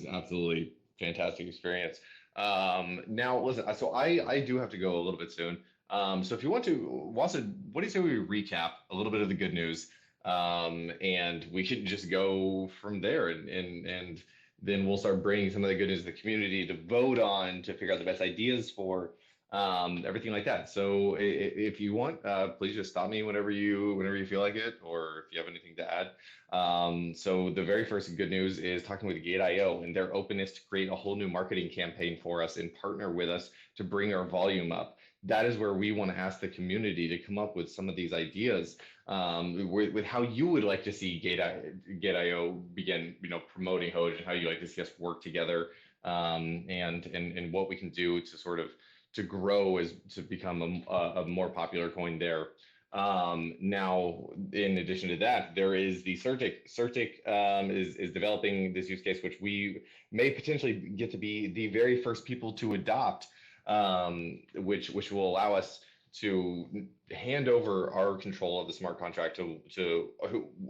absolutely fantastic experience. Now listen, so I do have to go a little bit soon. So if you want to, Wasa, what do you say we recap a little bit of the good news? And we should just go from there, and then we'll start bringing some of the good news to the community to vote on to figure out the best ideas for everything like that. So if you want, please just stop me whenever you feel like it, or if you have anything to add. So the very first good news is talking with Gate.io and their openness to create a whole new marketing campaign for us and partner with us to bring our volume up. That is where we want to ask the community to come up with some of these ideas, with how you would like to see Gate.io begin, promoting Hoj, and how you like to see us work together, and what we can do to sort of to grow as to become a more popular coin there. Now, in addition to that, there is the Certic. Certic is developing this use case, which we may potentially get to be the very first people to adopt, which will allow us to hand over our control of the smart contract to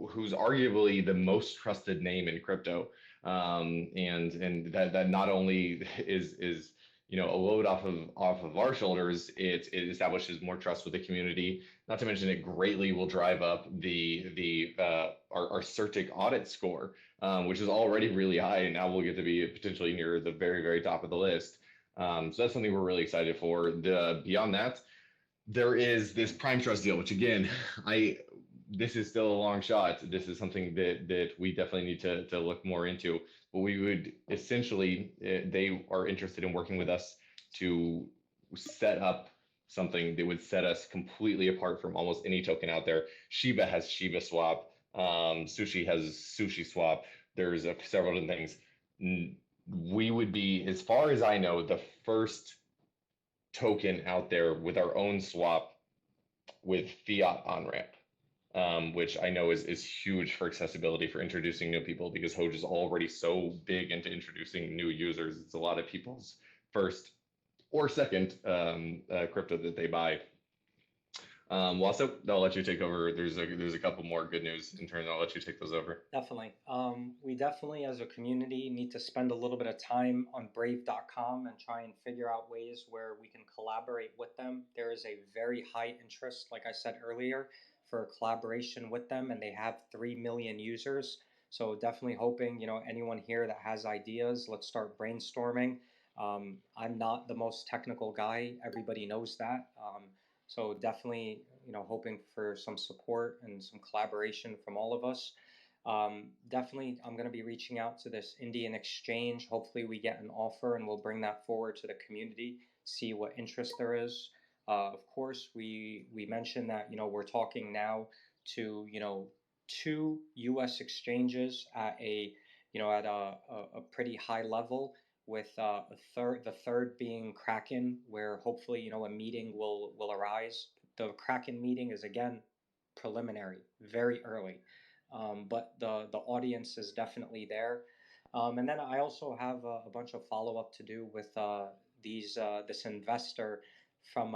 who's arguably the most trusted name in crypto, and that not only is a load off of our shoulders, it establishes more trust with the community. Not to mention, it greatly will drive up our Certic audit score, which is already really high, and now we'll get to be potentially near the very very top of the list. So that's something we're really excited for. Beyond that, there is this Prime Trust deal, which again, this is still a long shot. This is something that we definitely need to look more into. But we would essentially, they are interested in working with us to set up something that would set us completely apart from almost any token out there. Shiba has Shiba Swap. Sushi has Sushi Swap. There's several different things. We would be, as far as I know, the first token out there with our own swap with fiat on ramp, which I know is huge for accessibility for introducing new people because Hoj is already so big into introducing new users. It's a lot of people's first or second crypto that they buy. Also, I'll let you take over. There's a couple more good news in turn. I'll let you take those over. Definitely. We definitely, as a community, need to spend a little bit of time on Brave.com and try and figure out ways where we can collaborate with them. There is a very high interest, like I said earlier, for collaboration with them, and they have 3 million users. So definitely hoping, anyone here that has ideas, let's start brainstorming. I'm not the most technical guy. Everybody knows that. So definitely, hoping for some support and some collaboration from all of us. Definitely, I'm going to be reaching out to this Indian exchange. Hopefully, we get an offer and we'll bring that forward to the community, see what interest there is. Of course, we mentioned that we're talking now to 2 U.S. exchanges at a pretty high level, with the third being Kraken, where hopefully a meeting will arise. The Kraken meeting is again preliminary, very early, but the audience is definitely there. And then I also have a bunch of follow up to do with this investor from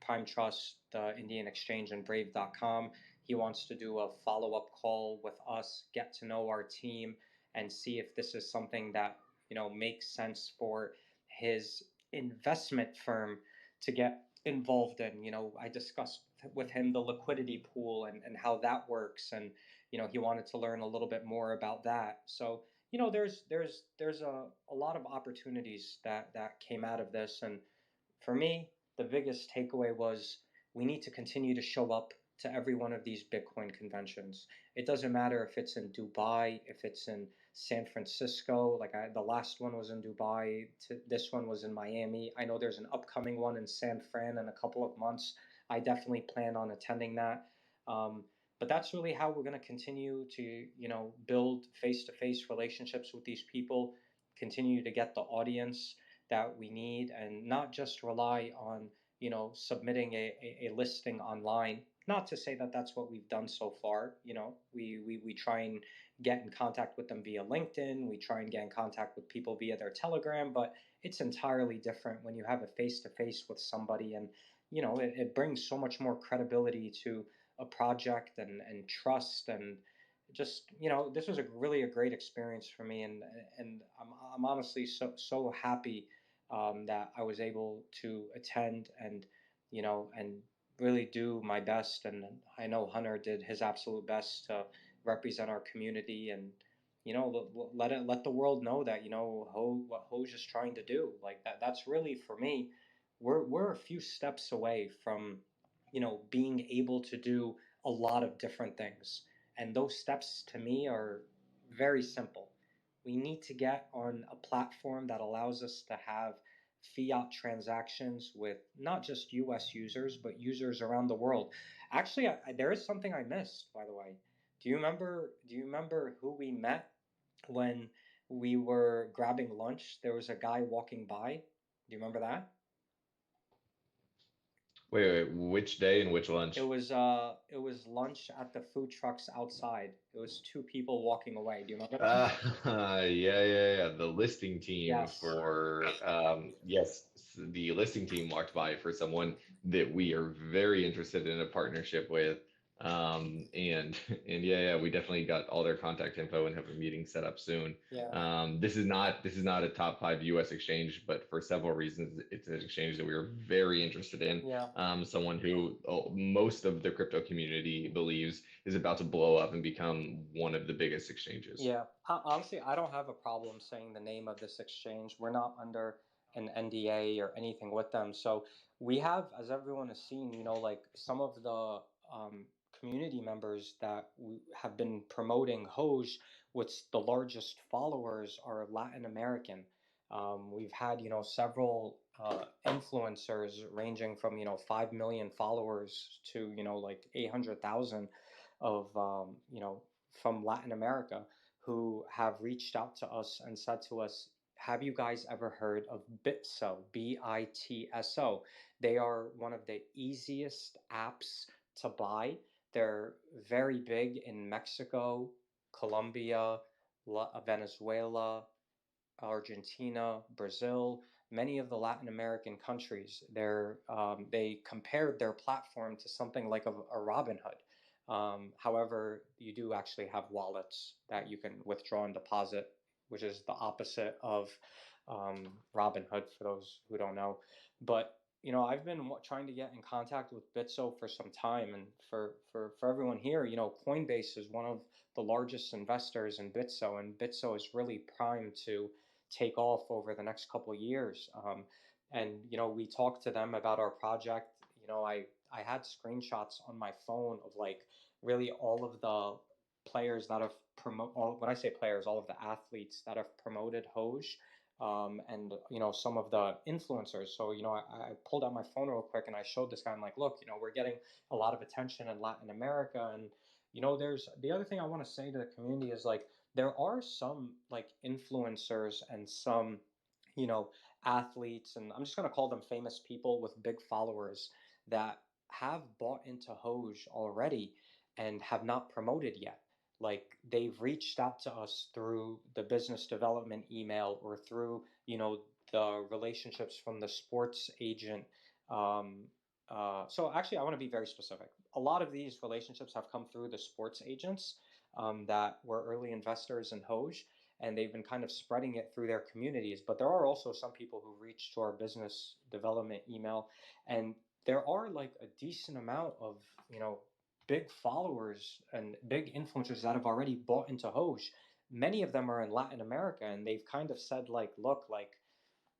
Prime Trust, the Indian Exchange, and Brave.com. He wants to do a follow up call with us, get to know our team, and see if this is something that makes sense for his investment firm to get involved in. I discussed with him the liquidity pool and how that works, and he wanted to learn a little bit more about that. So there's a lot of opportunities that came out of this, and for me, the biggest takeaway was we need to continue to show up to every one of these Bitcoin conventions. It doesn't matter if it's in Dubai, if it's in San Francisco. The last one was in Dubai. This one was in Miami. I know there's an upcoming one in San Fran in a couple of months. I definitely plan on attending that. But that's really how we're going to continue to, build face-to-face relationships with these people, continue to get the audience that we need, and not just rely on submitting a listing online. Not to say that that's what we've done so far. We try and get in contact with them via LinkedIn. We try and get in contact with people via their Telegram, but it's entirely different when you have a face to face with somebody, and it brings so much more credibility to a project and trust, and just this was really a great experience for me, and I'm honestly so happy that I was able to attend, and and really do my best. And I know Hunter did his absolute best to represent our community, and let the world know that what Hoj is trying to do. Like that's really, for me, we're a few steps away from being able to do a lot of different things, and those steps to me are very simple. We need to get on a platform that allows us to have fiat transactions with not just US users, but users around the world. Actually, there is something I missed, by the way. Do you remember who we met when we were grabbing lunch? There was a guy walking by. Do you remember that? Wait, which day and which lunch? It was lunch at the food trucks outside. It was 2 people walking away. Do you remember that? Yeah. The listing team Yes. for yes, the listing team walked by for someone that we are very interested in a partnership with. And and yeah, we definitely got all their contact info and have a meeting set up soon. Yeah. This is not a top 5 U.S. exchange, but for several reasons, it's an exchange that we are very interested in. Yeah. Someone who most of the crypto community believes is about to blow up and become one of the biggest exchanges. Yeah. Honestly, I don't have a problem saying the name of this exchange. We're not under an NDA or anything with them. So we have, as everyone has seen, like some of the community members that have been promoting Hoj, what's the largest followers are Latin American. We've had, several influencers ranging from, 5 million followers to, like 800,000 of, from Latin America who have reached out to us and said to us, have you guys ever heard of Bitso, Bitso? They are one of the easiest apps to buy. They're very big in Mexico, Colombia, Venezuela, Argentina, Brazil, many of the Latin American countries. They compared their platform to something like a Robinhood. However, you do actually have wallets that you can withdraw and deposit, which is the opposite of Robinhood for those who don't know. But I've been trying to get in contact with Bitso for some time, and for everyone here, Coinbase is one of the largest investors in Bitso, and Bitso is really primed to take off over the next couple of years. And we talked to them about our project. I had screenshots on my phone of like really all of the players that have when I say players, all of the athletes that have promoted Hoj. And some of the influencers. So I pulled out my phone real quick and I showed this guy. I'm like, look, we're getting a lot of attention in Latin America, and there's the other thing I want to say to the community is like there are some like influencers and some you know athletes, and I'm just going to call them famous people with big followers that have bought into Hoj already and have not promoted yet. Like they've reached out to us through the business development email or through the relationships from the sports agent. So actually I want to be very specific. A lot of these relationships have come through the sports agents that were early investors in Hoj, and they've been kind of spreading it through their communities. But there are also some people who reach to our business development email, and there are like a decent amount of big followers and big influencers that have already bought into Hoj. Many of them are in Latin America, and they've kind of said like, look, like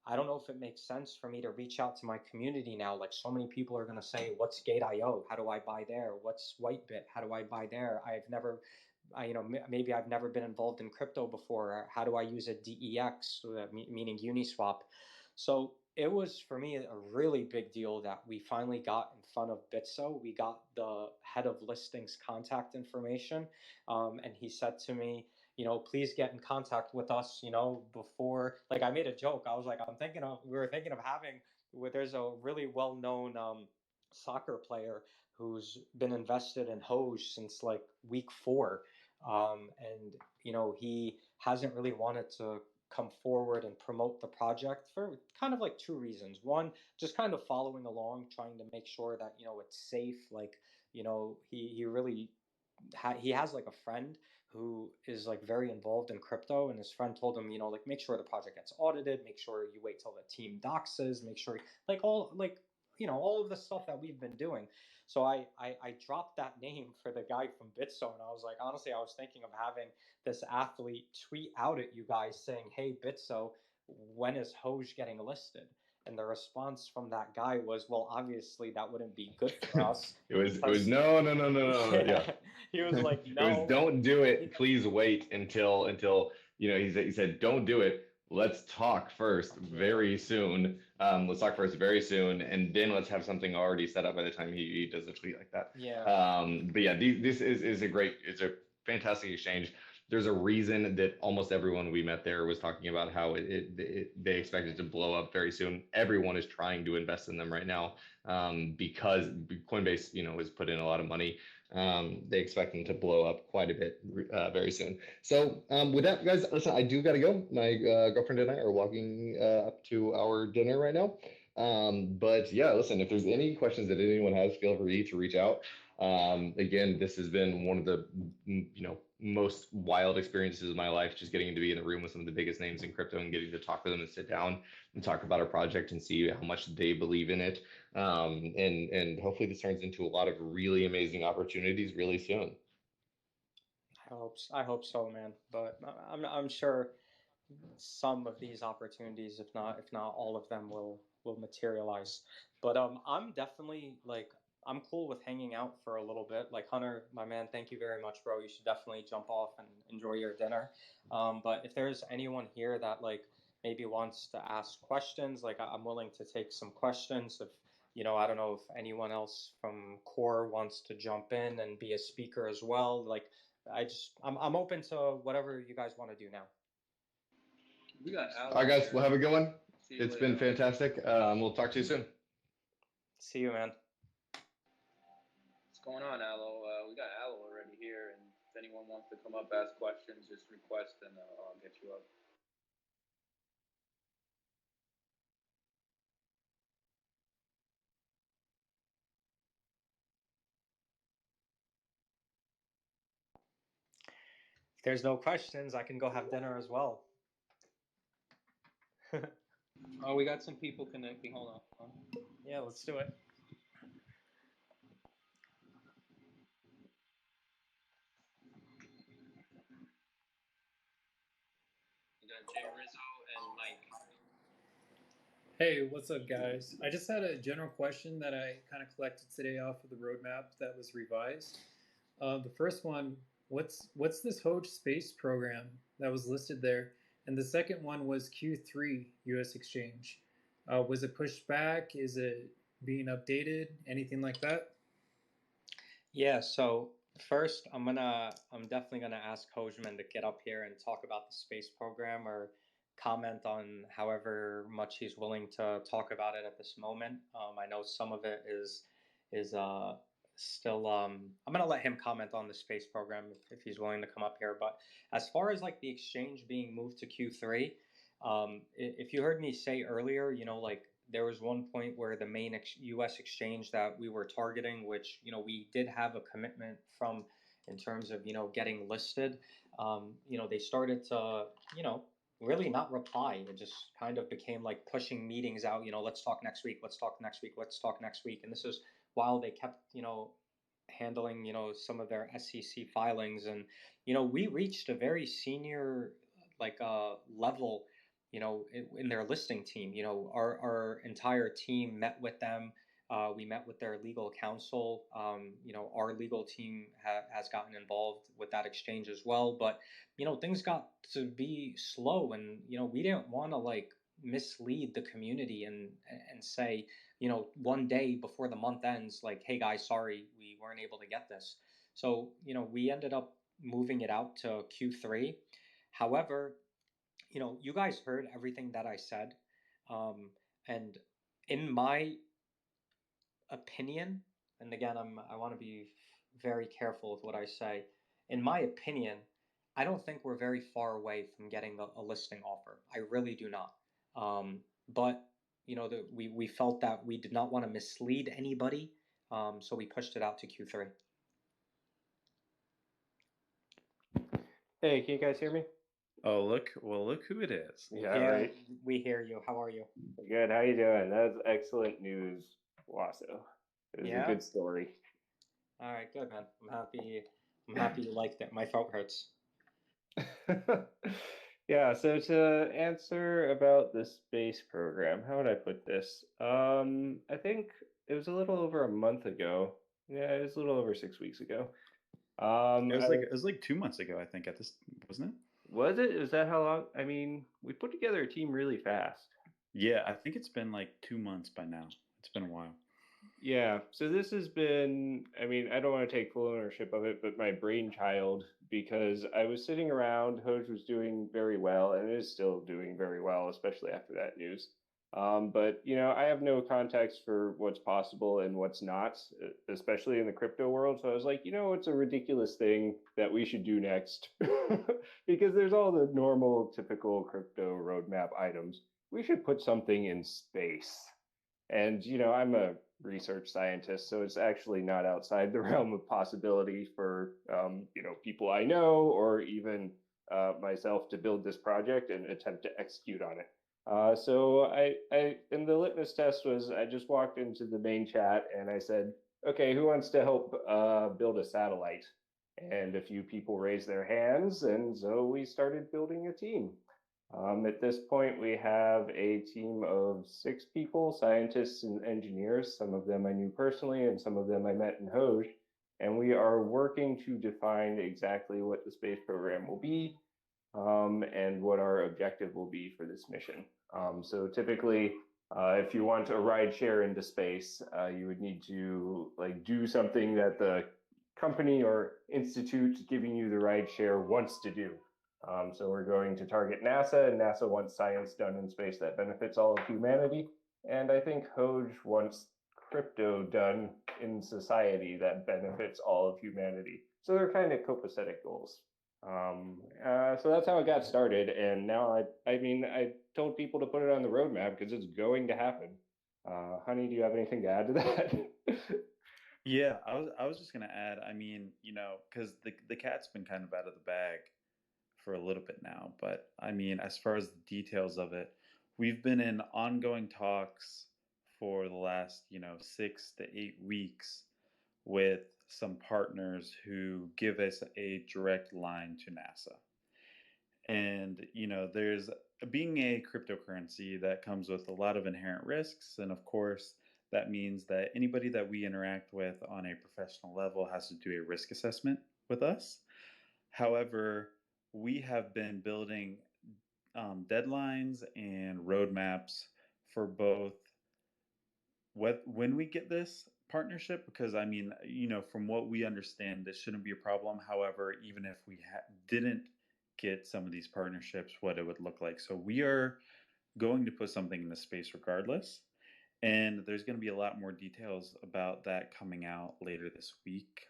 I don't know if it makes sense for me to reach out to my community now. Like so many people are going to say, what's Gate.io? How do I buy there? What's Whitebit? How do I buy there? Maybe I've never been involved in crypto before. How do I use a DEX, meaning Uniswap? So it was for me a really big deal that we finally got in front of Bitso. We got the head of listings contact information, and he said to me, please get in contact with us, before, like I made a joke. I was like, we were thinking of having, where there's a really well-known soccer player who's been invested in Hoj since like week 4. And, he hasn't really wanted to come forward and promote the project for kind of like 2 reasons. One, just kind of following along, trying to make sure that, it's safe. Like, he really he has like a friend who is like very involved in crypto, and his friend told him, like make sure the project gets audited, make sure you wait till the team doxes, make sure like all like all of the stuff that we've been doing. So I dropped that name for the guy from Bitso, and I was like, honestly, I was thinking of having this athlete tweet out at you guys saying, hey Bitso, when is Hoj getting listed? And the response from that guy was, well, obviously that wouldn't be good for us it was because no, no, no, no, no, yeah. yeah, he was like, It was no. don't do it. Please wait until he said don't do it. Let's talk first Yeah, very soon. Let's talk first very soon, and then let's have something already set up by the time he does a tweet like that. yeah, But yeah, this is it's a fantastic exchange. There's a reason that almost everyone we met there was talking about how they expect it to blow up very soon. Everyone is trying to invest in them right now because Coinbase, has put in a lot of money. They expect them to blow up quite a bit very soon. So with that, guys, listen, I do got to go. My girlfriend and I are walking up to our dinner right now. But yeah, listen, if there's any questions that anyone has, feel free to reach out. Again, this has been one of the most wild experiences of my life, just getting to be in the room with some of the biggest names in crypto and getting to talk with them and sit down and talk about our project and see how much they believe in it. And hopefully this turns into a lot of really amazing opportunities really soon. I hope so, man. But I'm sure some of these opportunities, if not all of them, will materialize. But I'm definitely like I'm cool with hanging out for a little bit. Like Hunter, my man, thank you very much, bro. You should definitely jump off and enjoy your dinner. But if there's anyone here that like maybe wants to ask questions, like I'm willing to take some questions. If I don't know if anyone else from Core wants to jump in and be a speaker as well. Like I'm open to whatever you guys want to do now. We got Alex. All right, guys. We'll have a good one. It's been fantastic. We'll talk to you soon. See you, man. What's going on, Aloe? We got Aloe already here, and if anyone wants to come up, ask questions, just request, and I'll get you up. If there's no questions, I can go have dinner as well. Oh, we got some people connecting. Hold on. Yeah, let's do it. We got Jay Rizzo and Mike. Hey, what's up, guys? I just had a general question that I kind of collected today off of the roadmap that was revised. The first one, what's this Hoj space program that was listed there? And the second one was Q3 U.S. exchange. Was it pushed back? Is it being updated? Anything like that? Yeah, so first I'm definitely gonna ask Hojman to get up here and talk about the space program or comment on however much he's willing to talk about it at this moment. I know some of it is still I'm gonna let him comment on the space program if he's willing to come up here. But as far as like the exchange being moved to Q3, if you heard me say earlier, like there was one point where the main U.S. exchange that we were targeting, which we did have a commitment from in terms of getting listed. They started to really not reply. It just kind of became like pushing meetings out. Let's talk next week. Let's talk next week. Let's talk next week. And this is while they kept handling some of their SEC filings, and we reached a very senior like level in their listing team. Our entire team met with them. We met with their legal counsel. Our legal team has gotten involved with that exchange as well. But things got to be slow, and we didn't want to like mislead the community and say one day before the month ends, like, hey guys, sorry, we weren't able to get this. So we ended up moving it out to Q3. However, you guys heard everything that I said. And in my opinion, and again, I want to be very careful with what I say. In my opinion, I don't think we're very far away from getting a listing offer. I really do not. But we felt that we did not want to mislead anybody, so we pushed it out to Q3. Hey, can you guys hear me? Oh, look who it is. Yeah, right. We hear you. How are you? Good. How you doing? That's excellent news, Wasso. It was Yeah? a good story. All right, good, man. I'm happy you liked it. My throat hurts. Yeah, so to answer about the space program, how would I put this? I think it was a little over a month ago. Yeah, it was a little over 6 weeks ago. It was like 2 months ago, I think, at this, wasn't it? Was it? Is that how long? I mean, we put together a team really fast. Yeah, I think it's been like 2 months by now. It's been a while. Yeah, so this has been, I mean, I don't want to take full ownership of it, but my brainchild, because I was sitting around, Hoj was doing very well, and is still doing very well, especially after that news. But, I have no context for what's possible and what's not, especially in the crypto world. So I was like, it's a ridiculous thing that we should do next? Because there's all the normal, typical crypto roadmap items. We should put something in space. And, I'm a research scientist, so it's actually not outside the realm of possibility for, people I know or even myself to build this project and attempt to execute on it. So and the litmus test was I just walked into the main chat and I said, okay, who wants to help build a satellite? And a few people raised their hands, and so we started building a team. At this point, we have a team of 6 people, scientists and engineers. Some of them I knew personally, and some of them I met in Hoj. And we are working to define exactly what the space program will be, and what our objective will be for this mission. So typically, if you want a ride share into space, you would need to do something that the company or institute giving you the ride share wants to do. So we're going to target NASA, and NASA wants science done in space that benefits all of humanity. And I think Hoj wants crypto done in society that benefits all of humanity. So they're kind of copacetic goals. So that's how it got started. And now I told people to put it on the roadmap because it's going to happen. Honey, do you have anything to add to that? Yeah, I was just gonna add. I mean, because the cat's been kind of out of the bag for a little bit now, but I mean, as far as the details of it, we've been in ongoing talks for the last 6 to 8 weeks with some partners who give us a direct line to NASA. And there's being a cryptocurrency that comes with a lot of inherent risks, and of course that means that anybody that we interact with on a professional level has to do a risk assessment with us. However, we have been building deadlines and roadmaps for both when we get this partnership, because I mean, from what we understand, this shouldn't be a problem. However, even if we didn't get some of these partnerships, what it would look like. So we are going to put something in the space regardless. And there's going to be a lot more details about that coming out later this week.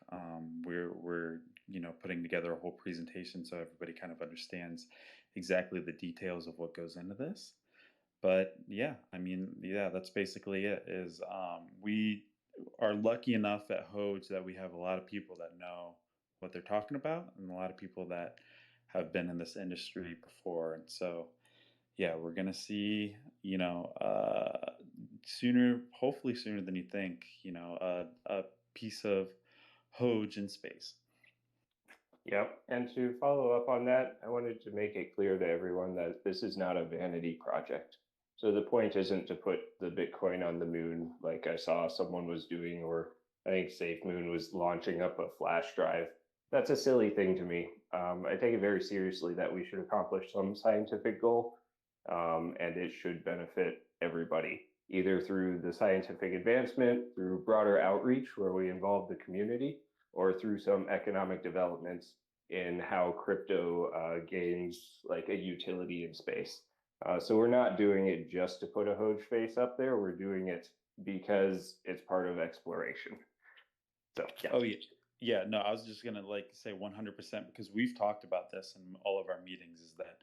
We're putting together a whole presentation so everybody kind of understands exactly the details of what goes into this. But yeah, I mean, yeah, that's basically it. We are lucky enough at Hoj that we have a lot of people that know what they're talking about, and a lot of people that have been in this industry before. And so, yeah, we're gonna see, sooner, hopefully sooner than you think, a piece of Hoj in space. Yep. And to follow up on that, I wanted to make it clear to everyone that this is not a vanity project. So the point isn't to put the Bitcoin on the moon like I saw someone was doing, or I think SafeMoon was launching up a flash drive. That's a silly thing to me. I take it very seriously that we should accomplish some scientific goal, and it should benefit everybody, either through the scientific advancement, through broader outreach where we involve the community, or through some economic developments in how crypto gains like a utility in space. So we're not doing it just to put a Hoj face up there. We're doing it because it's part of exploration. So yeah. Oh yeah. Yeah, no, I was just gonna say 100% because we've talked about this in all of our meetings. Is that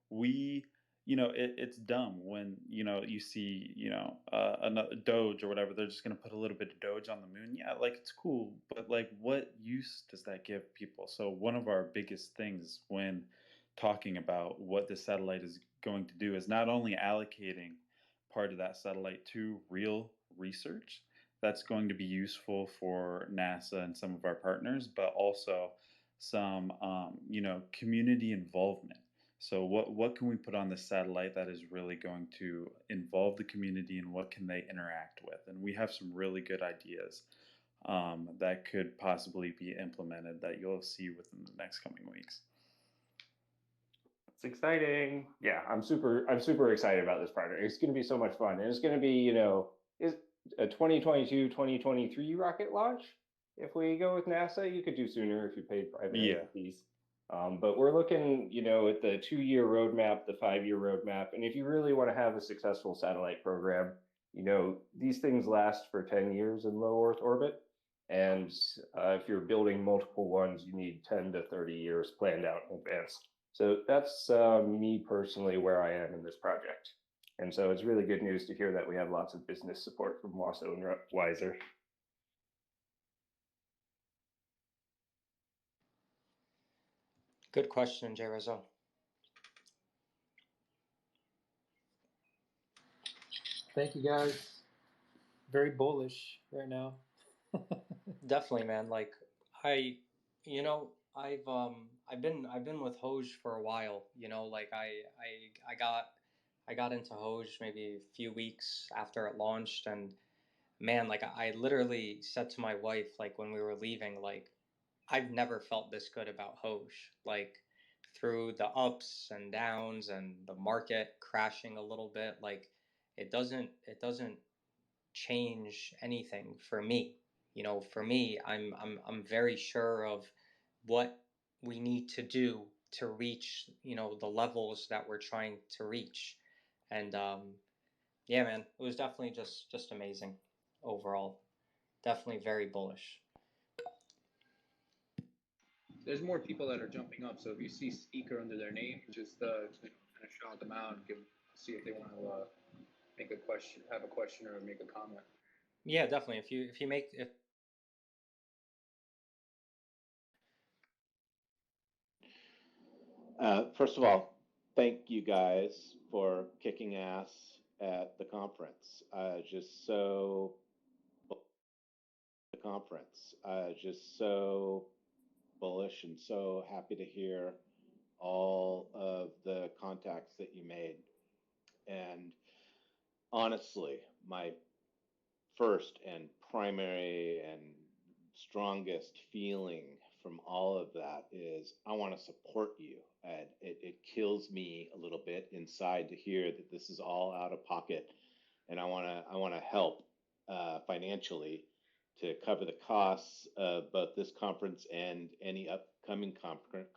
we, it's dumb when you see another Doge or whatever. They're just gonna put a little bit of Doge on the moon. Yeah, it's cool, but what use does that give people? So one of our biggest things when talking about what the satellite is going to do is not only allocating part of that satellite to real research that's going to be useful for NASA and some of our partners, but also some, community involvement. So what can we put on the satellite that is really going to involve the community, and what can they interact with? And we have some really good ideas that could possibly be implemented that you'll see within the next coming weeks. It's exciting. Yeah, I'm super excited about this project. It's going to be so much fun, and it's going to be is a 2022 2023 rocket launch. If we go with NASA, you could do sooner if you paid private fees. But we're looking, at the 2-year roadmap, the 5-year roadmap, and if you really want to have a successful satellite program, these things last for 10 years in low Earth orbit, and if you're building multiple ones, you need 10 to 30 years planned out in advance. So that's me personally where I am in this project. And so it's really good news to hear that we have lots of business support from Wasso and Weiser. Good question, Jay Rizzo. Thank you, guys. Very bullish right now. Definitely, man. I've been with Hoj for a while. Like I got into Hoj maybe a few weeks after it launched, and man, like I literally said to my wife, like when we were leaving, like I've never felt this good about Hoj. Like through the ups and downs and the market crashing a little bit, like it doesn't change anything for me. For me, I'm very sure of what we need to do to reach, the levels that we're trying to reach. And yeah, man, it was definitely just amazing overall. Definitely very bullish. There's more people that are jumping up, so if you see speaker under their name, just kind of shout them out and see if they want to make a question, have a question, or make a comment. Yeah, definitely. If you make if First of all, thank you guys for kicking ass at the conference. Just so bullish and so happy to hear all of the contacts that you made. And honestly, my first and primary and strongest feeling from all of that is I want to support you. And it kills me a little bit inside to hear that this is all out of pocket, and I want to help financially to cover the costs of both this conference and any upcoming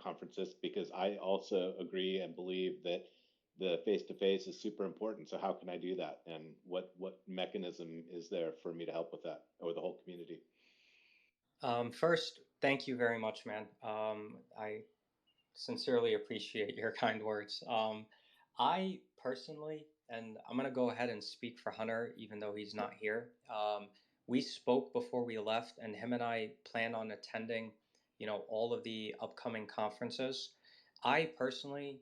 conferences, because I also agree and believe that the face to face is super important. So how can I do that? And what mechanism is there for me to help with that, or the whole community? first, thank you very much, man. I sincerely appreciate your kind words. I personally, and I'm going to go ahead and speak for Hunter, even though he's not here. We spoke before we left, and him and I plan on attending, all of the upcoming conferences. I personally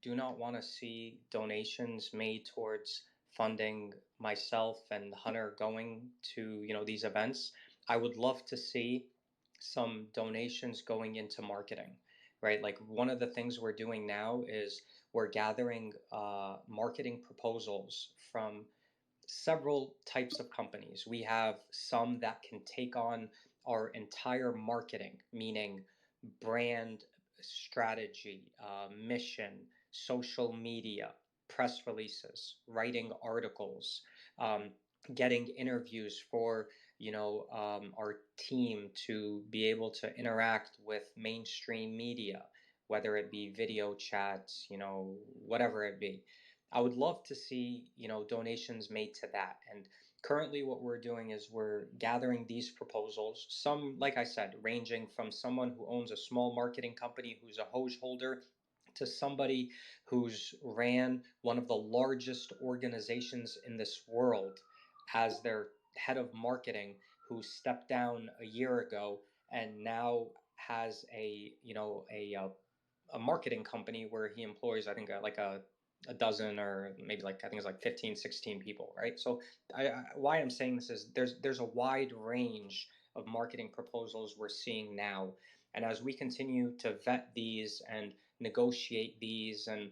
do not want to see donations made towards funding myself and Hunter going to, these events. I would love to see some donations going into marketing, right? Like one of the things we're doing now is we're gathering marketing proposals from several types of companies. We have some that can take on our entire marketing, meaning brand strategy, mission, social media, press releases, writing articles, getting interviews for our team to be able to interact with mainstream media, whether it be video chats, whatever it be. I would love to see, donations made to that. And currently what we're doing is we're gathering these proposals, some, like I said, ranging from someone who owns a small marketing company who's a Hoj holder to somebody who's ran one of the largest organizations in this world as their head of marketing, who stepped down a year ago and now has a marketing company where he employs, I think, like a dozen, or maybe like I think it's like 15, 16 people, right? So why I'm saying this is there's a wide range of marketing proposals we're seeing now, and as we continue to vet these and negotiate these and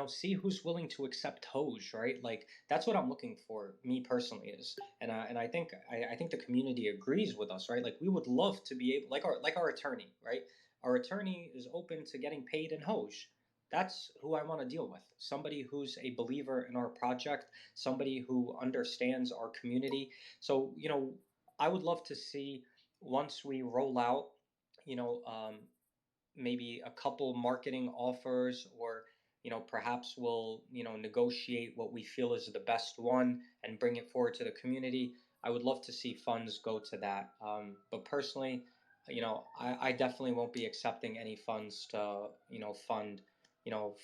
see who's willing to accept Hoj, right? Like that's what I'm looking for, me personally, is, and I think I think the community agrees with us, right? Like we would love to be able, like our attorney, right? Our attorney is open to getting paid in Hoj. That's who I want to deal with. Somebody who's a believer in our project, somebody who understands our community. So, I would love to see, once we roll out, you know, um, maybe a couple marketing offers, or perhaps we'll negotiate what we feel is the best one and bring it forward to the community. I would love to see funds go to that, but personally, I definitely won't be accepting any funds to fund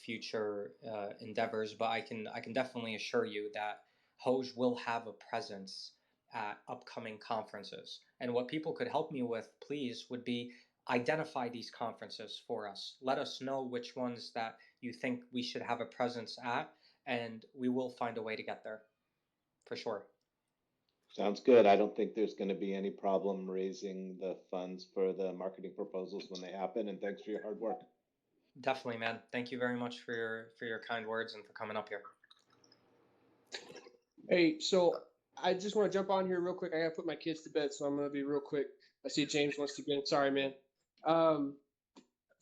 future endeavors, but I can definitely assure you that Hoj will have a presence at upcoming conferences. And what people could help me with, please, would be identify these conferences for us. Let us know which ones that you think we should have a presence at, and we will find a way to get there for sure. Sounds good. I don't think there's going to be any problem raising the funds for the marketing proposals when they happen. And thanks for your hard work. Definitely, man. Thank you very much for your kind words and for coming up here. Hey, so I just want to jump on here real quick. I gotta put my kids to bed, so I'm gonna be real quick. I see James wants to get in. Sorry, man. Um,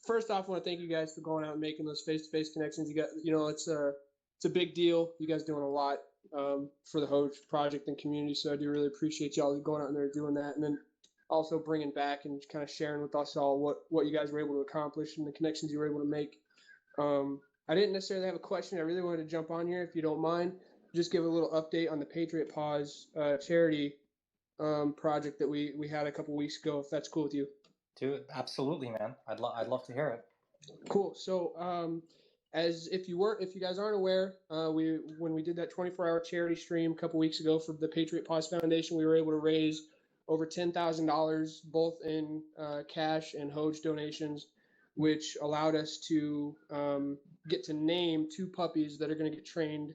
First off, I want to thank you guys for going out and making those face-to-face connections. You got, it's a big deal. You guys doing a lot for the Hoge project and community, so I do really appreciate y'all going out in there and doing that, and then also bringing back and kind of sharing with us all what you guys were able to accomplish and the connections you were able to make. I didn't necessarily have a question. I really wanted to jump on here, if you don't mind, just give a little update on the Patriot Paws charity project that we had a couple weeks ago, if that's cool with you. Dude, absolutely, man. I'd love to hear it. Cool. So, as if you guys aren't aware, when we did that 24-hour charity stream a couple weeks ago for the Patriot Paws Foundation, we were able to raise over $10,000, both in cash and Hoge donations, which allowed us to get to name 2 puppies that are going to get trained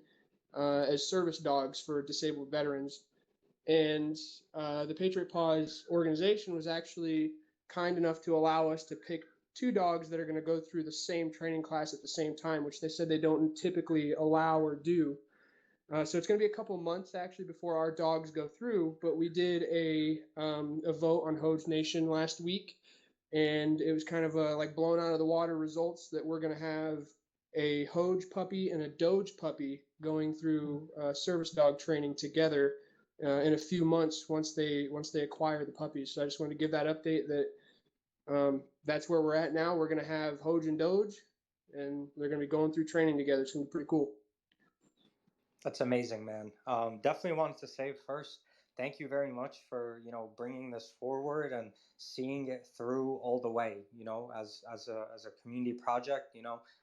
as service dogs for disabled veterans. And the Patriot Paws organization was actually kind enough to allow us to pick 2 dogs that are going to go through the same training class at the same time, which they said they don't typically allow or do. So it's going to be a couple months actually before our dogs go through, but we did a vote on Hoge Nation last week, and it was kind of like blown out of the water results that we're going to have a Hoge puppy and a Doge puppy going through service dog training together in a few months once they acquire the puppies. So I just wanted to give that update that that's where we're at now. We're going to have Hoge and Doge, and they're going to be going through training together. It's going to be pretty cool. That's amazing, man. Definitely wanted to say first, thank you very much for bringing this forward and seeing it through all the way. As a community project,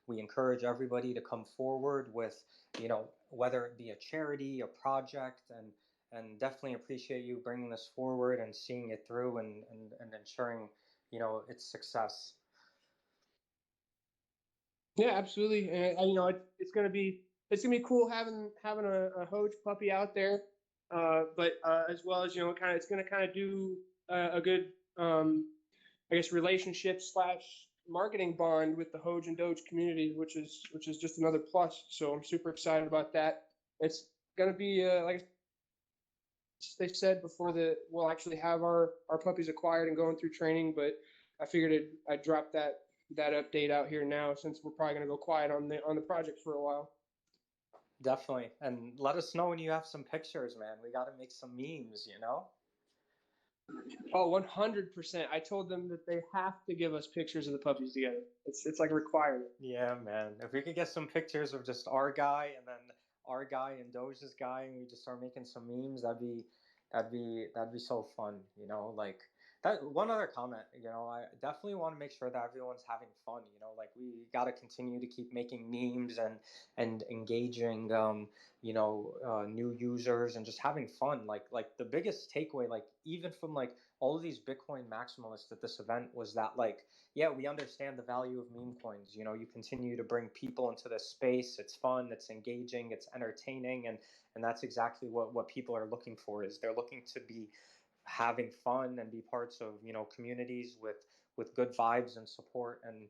we encourage everybody to come forward with whether it be a charity, a project, and definitely appreciate you bringing this forward and seeing it through and ensuring its success. Yeah, absolutely. And it's gonna be cool having a Hoge puppy out there, but as well as it's gonna kind of do a good I guess relationship / marketing bond with the Hoge and Doge community, which is just another plus. So I'm super excited about that. It's gonna be like they said before, we'll actually have our puppies acquired and going through training, but I figured I'd drop that update out here now, since we're probably going to go quiet on the project for a while. Definitely. And let us know when you have some pictures, man. We got to make some memes, Oh, 100%. I told them that they have to give us pictures of the puppies together. It's like a requirement. Yeah, man. If we could get some pictures of just our guy and then our guy and Doge's guy, and we just start making some memes, that'd be so fun, like that. One other comment, I definitely want to make sure that everyone's having fun, like we got to continue to keep making memes and engaging new users and just having fun. Like the biggest takeaway, like even from like all of these Bitcoin maximalists at this event, was that like, yeah, we understand the value of meme coins. You continue to bring people into this space. It's fun, it's engaging, it's entertaining, and that's exactly what people are looking for. Is they're looking to be having fun and be parts of communities with good vibes and support, and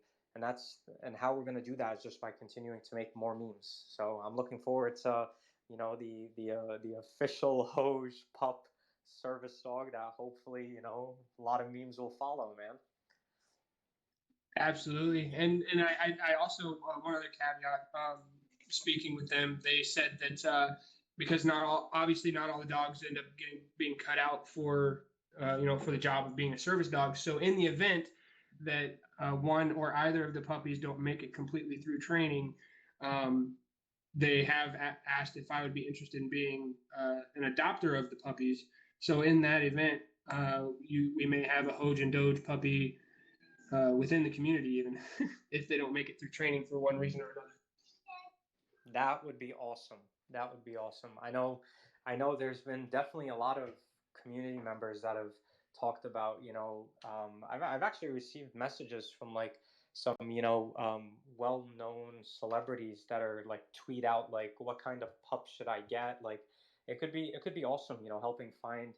how we're going to do that is just by continuing to make more memes. So I'm looking forward to the official Hoge pup service dog that hopefully a lot of memes will follow, man. Absolutely. And I also, one other caveat, speaking with them, they said that because not all the dogs end up being cut out for for the job of being a service dog. So in the event that one or either of the puppies don't make it completely through training, they have asked if I would be interested in being an adopter of the puppies. So in that event, we may have a Hoge and Doge puppy within the community, even if they don't make it through training for one reason or another. That would be awesome. That would be awesome. I know there's been definitely a lot of community members that have talked about, I've actually received messages from like some, well-known celebrities that are like tweet out like, what kind of pup should I get? Like it could be awesome, helping find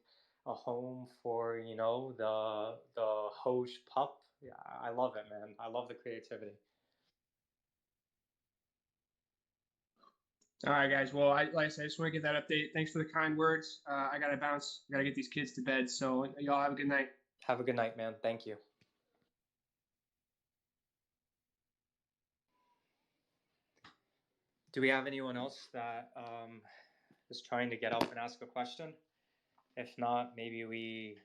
a home for, the Hoj pup. Yeah, I love it, man. I love the creativity. All right, guys. Well, like I said, I just want to get that update. Thanks for the kind words. I got to bounce. I got to get these kids to bed. So y'all have a good night. Have a good night, man. Thank you. Do we have anyone else that is trying to get up and ask a question? If not, maybe we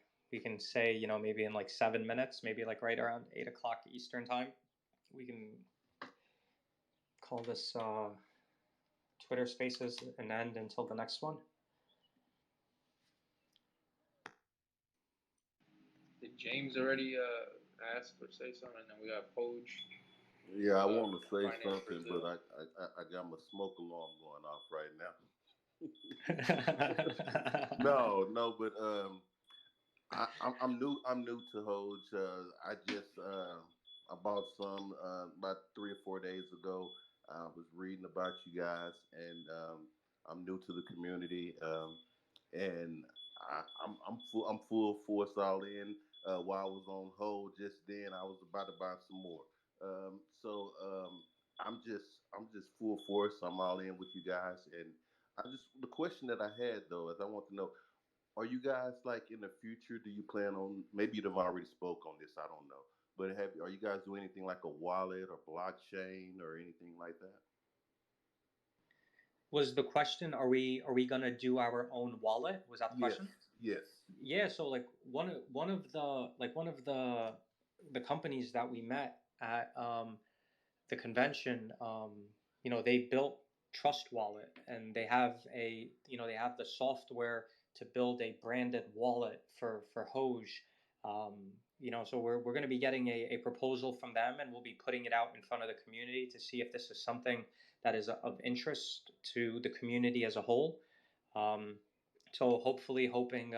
can say, maybe in like 7 minutes, maybe like right around 8 o'clock Eastern time, we can call this Twitter Spaces an end until the next one. Did James already ask or say something? And then we got Poj. Yeah, I want to say Finance something, Brazil. but I got my smoke alarm going off right now. No, but I'm new. I'm new to Hoj. I just I bought some about 3 or 4 days ago. I was reading about you guys, and I'm new to the community, and I'm full force all in. While I was on hold just then, I was about to buy some more. I'm just full force. I'm all in with you guys, and the question that I had though is I want to know, are you guys like in the future? Do you plan on, maybe you've already spoke on this? I don't know, but are you guys doing anything like a wallet or blockchain or anything like that? Was the question, are we gonna do our own wallet? Was that the Yes, question? yes. Yeah, so like one of the companies that we met at the convention, they built Trust Wallet, and they have the software to build a branded wallet for Hoj. Um, so we're going to be getting a proposal from them, and we'll be putting it out in front of the community to see if this is something that is of interest to the community as a whole. Um, so hopefully, hoping,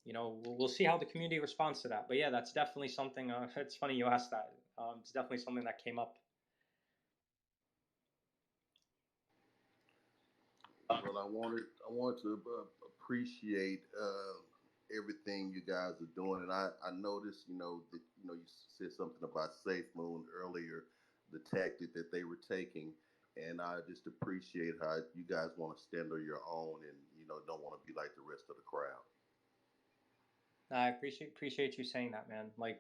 we'll see how the community responds to that. But yeah, that's definitely something. It's funny you asked that. It's definitely something that came up. Well, I want to appreciate everything you guys are doing, and I noticed, that you said something about Safe Moon earlier, the tactic that they were taking, and I just appreciate how you guys want to stand on your own and don't want to be like the rest of the crowd. I appreciate you saying that, man. Like,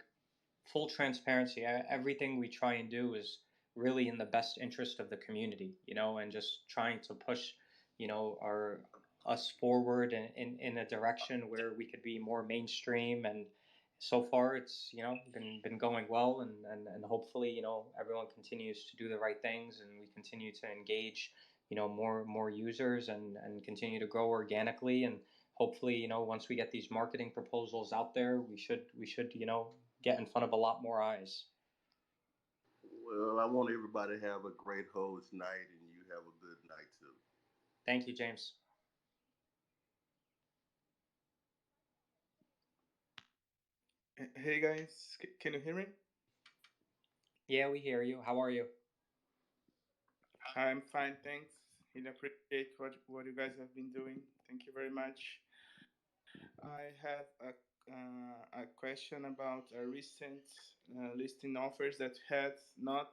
full transparency. Everything we try and do is really in the best interest of the community, and just trying to push, our us forward in a direction where we could be more mainstream. And so far, it's been going well, and hopefully, everyone continues to do the right things, and we continue to engage, more users, and continue to grow organically. And hopefully, once we get these marketing proposals out there, we should get in front of a lot more eyes. Well, I want everybody to have a great host night, and you have a good night too. Thank you, James. Hey guys, can you hear me? Yeah, we hear you. How are you? I'm fine, thanks. Really appreciate what you guys have been doing. Thank you very much. I have a question about a recent listing offers that we had, not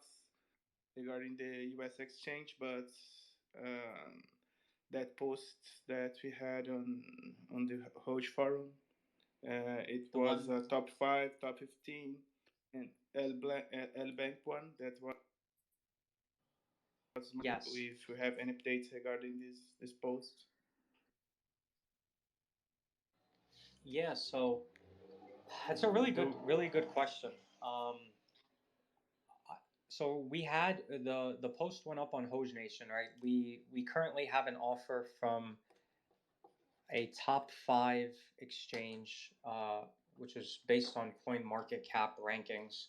regarding the US exchange, but um, that post that we had on the Hoj forum. It The was one, top 5, top 15, and L Bank one that was yes. if we have any updates regarding this post. Yeah, so it's a really good question. Um, so we had the post went up on Hoj Nation, right? We currently have an offer from a top 5 exchange, which is based on Coin Market Cap rankings.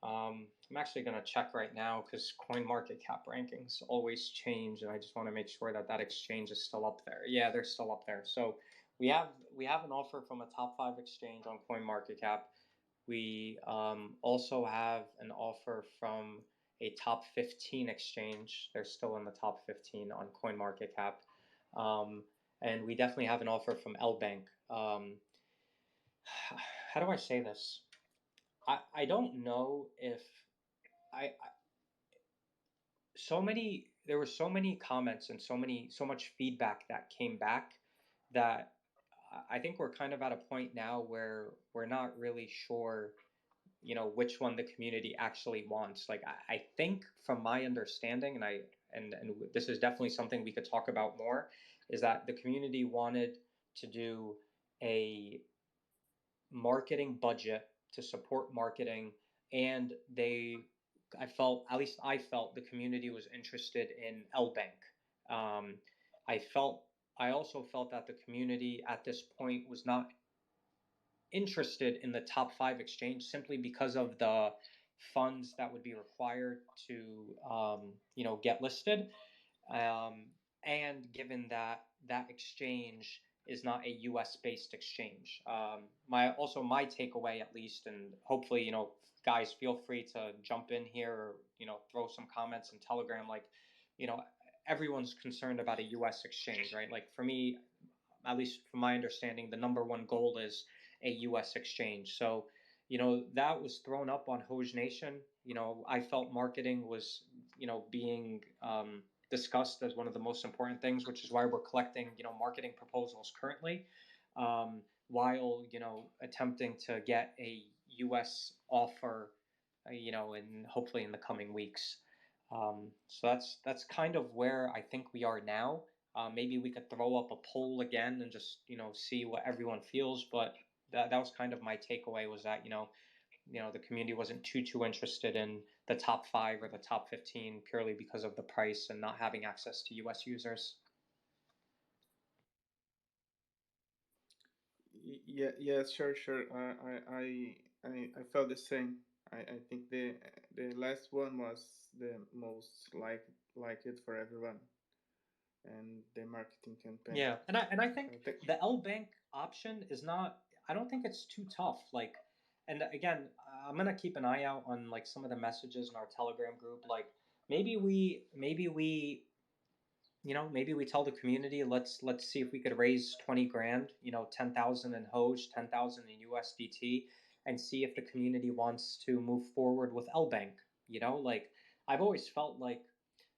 I'm actually going to check right now because Coin Market Cap rankings always change, and I just want to make sure that exchange is still up there. Yeah, they're still up there. So we have an offer from a top 5 exchange on Coin Market Cap. We also have an offer from a top 15 exchange. They're still in the top 15 on Coin Market Cap. Um, and we definitely have an offer from L Bank. How do I say this? I don't know if I there were so many comments and so much feedback that came back that I think we're kind of at a point now where we're not really sure, which one the community actually wants. Like I think from my understanding, and this is definitely something we could talk about more, is that the community wanted to do a marketing budget to support marketing, and at least I felt the community was interested in L Bank. Um, I felt, I also felt that the community at this point was not interested in the top five exchange simply because of the funds that would be required to, get listed. Um, and given that that exchange is not a U.S. based exchange, my takeaway at least, and hopefully, guys, feel free to jump in here or throw some comments in Telegram. Like, you know, everyone's concerned about a U.S. exchange, right? Like for me, at least from my understanding, the number one goal is a U.S. exchange. So, that was thrown up on Hoj Nation. I felt marketing was, being discussed as one of the most important things, which is why we're collecting, marketing proposals currently, while, attempting to get a U.S. offer, and hopefully in the coming weeks. So that's kind of where I think we are now. Maybe we could throw up a poll again and just see what everyone feels. But that was kind of my takeaway, was that the community wasn't too interested in the top 5 or the top 15 purely because of the price and not having access to U.S. users. Yeah, yeah, sure. I felt the same. I think the last one was the most like it for everyone, and the marketing campaign. Yeah, and I think I think the L Bank option is not. I don't think it's too tough. Like, and again, I'm gonna keep an eye out on like some of the messages in our Telegram group. Like, maybe we maybe we tell the community, let's see if we could raise 20 grand, 10,000 in Hoj, 10,000 in USDT, and see if the community wants to move forward with L Bank. Like I've always felt like,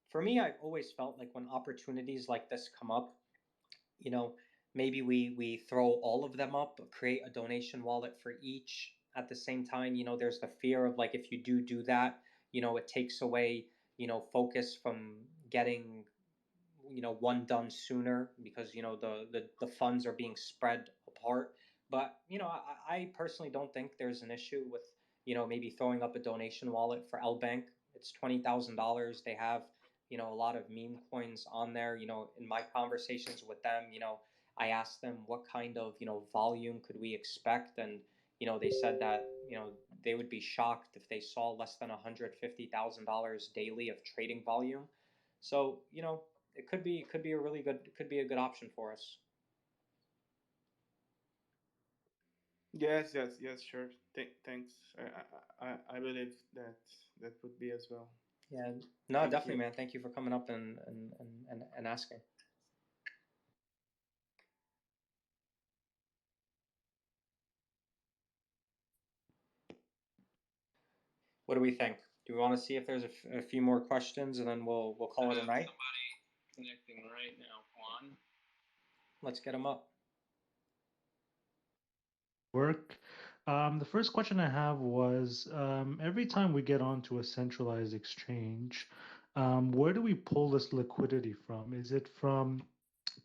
for me, I've always felt like when opportunities like this come up, you know, maybe we throw all of them up, create a donation wallet for each. At the same time, there's the fear of like, if you do that, it takes away, focus from getting one done sooner, because the funds are being spread apart. But I personally don't think there's an issue with maybe throwing up a donation wallet for L Bank. It's $20,000. They have a lot of meme coins on there. In my conversations with them, I asked them what kind of volume could we expect, and they said that they would be shocked if they saw less than $150,000 daily of trading volume. So it could be a really good, could be a good option for us. yes, sure. Thanks. I believe that that would be as well. Yeah, no, Thank definitely, you. man. Thank you for coming up and asking. What do we think? Do we want to see if there's a few more questions, and then we'll call it a night? Somebody connecting right now, Juan. Let's get them up. Work. The first question I have was, every time we get onto a centralized exchange, where do we pull this liquidity from? Is it from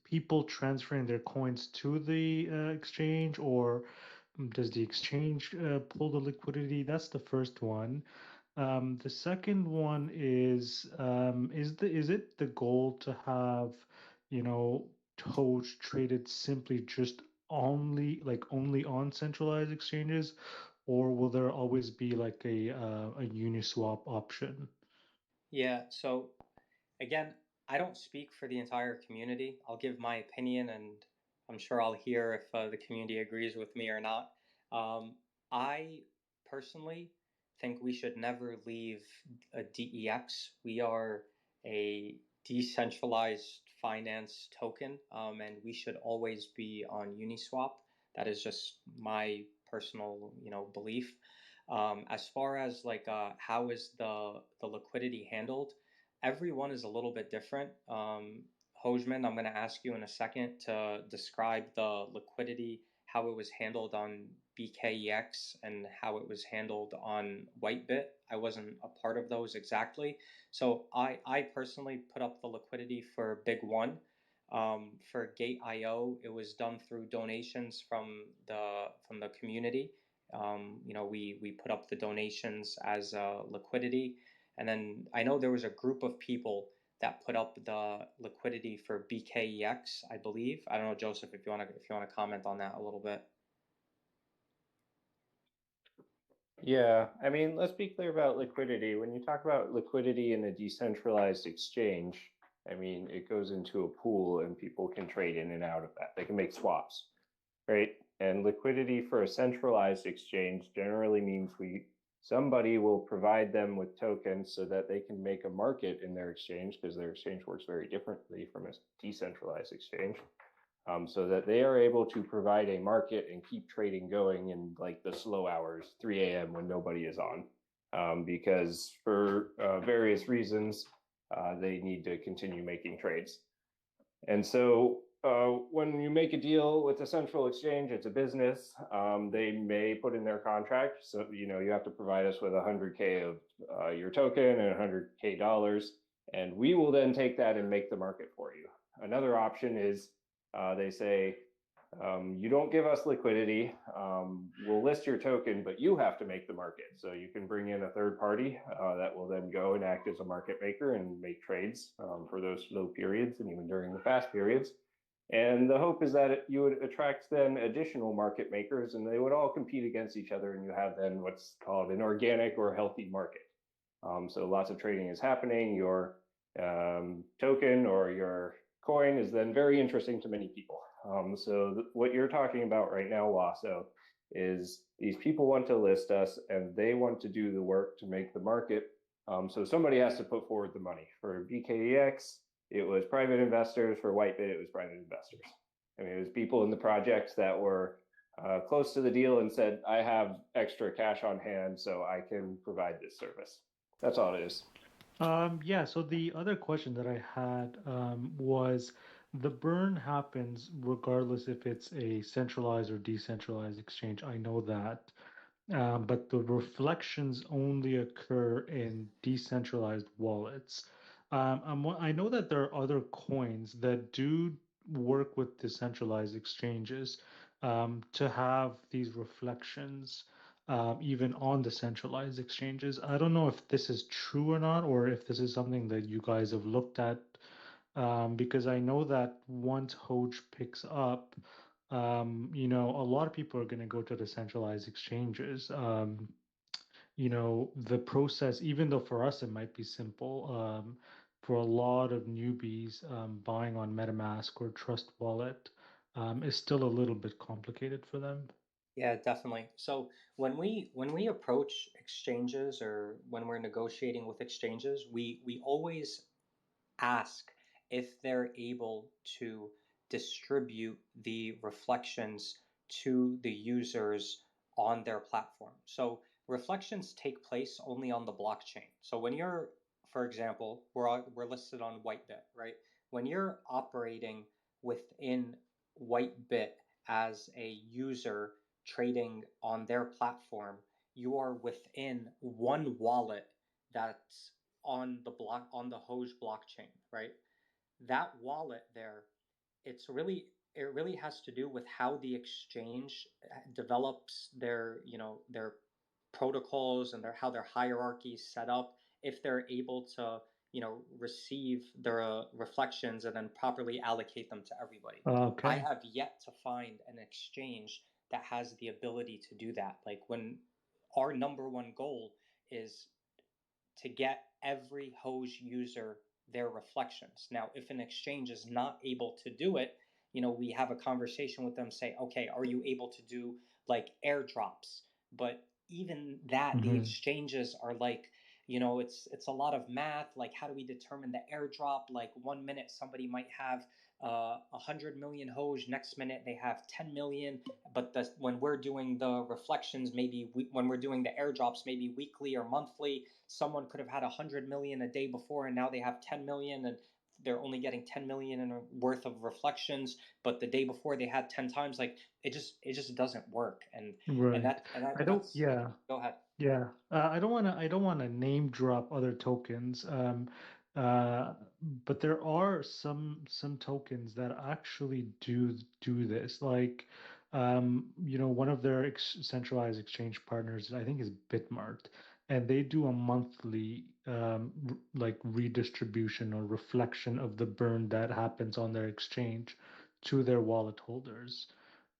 people transferring their coins to the exchange, or does the exchange pull the liquidity? That's the first one. The second one is it the goal to have, Toast traded simply just only on centralized exchanges, or will there always be like a Uniswap option? Yeah. So again, I don't speak for the entire community. I'll give my opinion, and I'm sure I'll hear if the community agrees with me or not. I personally think we should never leave a DEX. We are a decentralized finance token, and we should always be on Uniswap. That is just my personal, belief. As far as like how is the liquidity handled, everyone is a little bit different. Hojman, I'm going to ask you in a second to describe the liquidity, how it was handled on BKEX and how it was handled on Whitebit. I wasn't a part of those exactly. So I personally put up the liquidity for Big One. For Gate.io, it was done through donations from the community. We put up the donations as liquidity, and then I know there was a group of people that put up the liquidity for BKEX, I believe. I don't know, Joseph, if you want to comment on that a little bit. Yeah, I mean, let's be clear about liquidity. When you talk about liquidity in a decentralized exchange, I mean, it goes into a pool and people can trade in and out of that. They can make swaps, right? And liquidity for a centralized exchange generally means somebody will provide them with tokens so that they can make a market in their exchange, because their exchange works very differently from a decentralized exchange. So that they are able to provide a market and keep trading going in like the slow hours, 3 a.m. when nobody is on, because for various reasons, they need to continue making trades. And so when you make a deal with a central exchange, it's a business. They may put in their contract, so you have to provide us with 100K of your token and 100K dollars, and we will then take that and make the market for you. Another option is they say, you don't give us liquidity, we'll list your token, but you have to make the market. So you can bring in a third party that will then go and act as a market maker and make trades for those slow periods and even during the fast periods. And the hope is that you would attract then additional market makers, and they would all compete against each other, and you have then what's called an organic or healthy market. So lots of trading is happening. Your token or your coin is then very interesting to many people. So what you're talking about right now, Waso, is these people want to list us and they want to do the work to make the market. So somebody has to put forward the money. For BKEX, it was private investors. For Whitebit, it was private investors. I mean, it was people in the projects that were close to the deal and said, I have extra cash on hand, so I can provide this service. That's all it is. Yeah, so the other question that I had was the burn happens regardless if it's a centralized or decentralized exchange. I know that. But the reflections only occur in decentralized wallets. I know that there are other coins that do work with decentralized exchanges to have these reflections even on the centralized exchanges. I don't know if this is true or not, or if this is something that you guys have looked at, because I know that once Hoj picks up, a lot of people are going to go to the centralized exchanges. The process, even though for us it might be simple, for a lot of newbies, buying on MetaMask or Trust Wallet is still a little bit complicated for them. Yeah, definitely. So when we approach exchanges or when we're negotiating with exchanges, we always ask if they're able to distribute the reflections to the users on their platform. So reflections take place only on the blockchain. So when you're, for example, we're listed on Whitebit, right? When you're operating within Whitebit as a user trading on their platform, you are within one wallet that's on the Hoj blockchain, right? That wallet there, it really has to do with how the exchange develops their protocols and how their hierarchy is set up. If they're able to receive their reflections and then properly allocate them to everybody. Okay. I have yet to find an exchange that has the ability to do that. Like when our number one goal is to get every Hoj user their reflections. Now, if an exchange is not able to do it, we have a conversation with them, say, okay, are you able to do like airdrops? But even that, the exchanges are like, it's a lot of math. Like, how do we determine the airdrop? Like, 1 minute somebody might have 100 million Hoj, next minute they have 10 million. But when we're doing the reflections, maybe when we're doing the airdrops, maybe weekly or monthly, someone could have had 100 million a day before, and now they have 10 million, and they're only getting 10 million in worth of reflections, but the day before they had 10 times. Like, it just doesn't work. And Right. I don't. that's, Yeah. go ahead. Yeah. I don't want to. I don't want to name drop other tokens. Uh, but there are some tokens that actually do this. Like, one of their centralized exchange partners, I think, is Bitmart, and they do a monthly like redistribution or reflection of the burn that happens on their exchange to their wallet holders.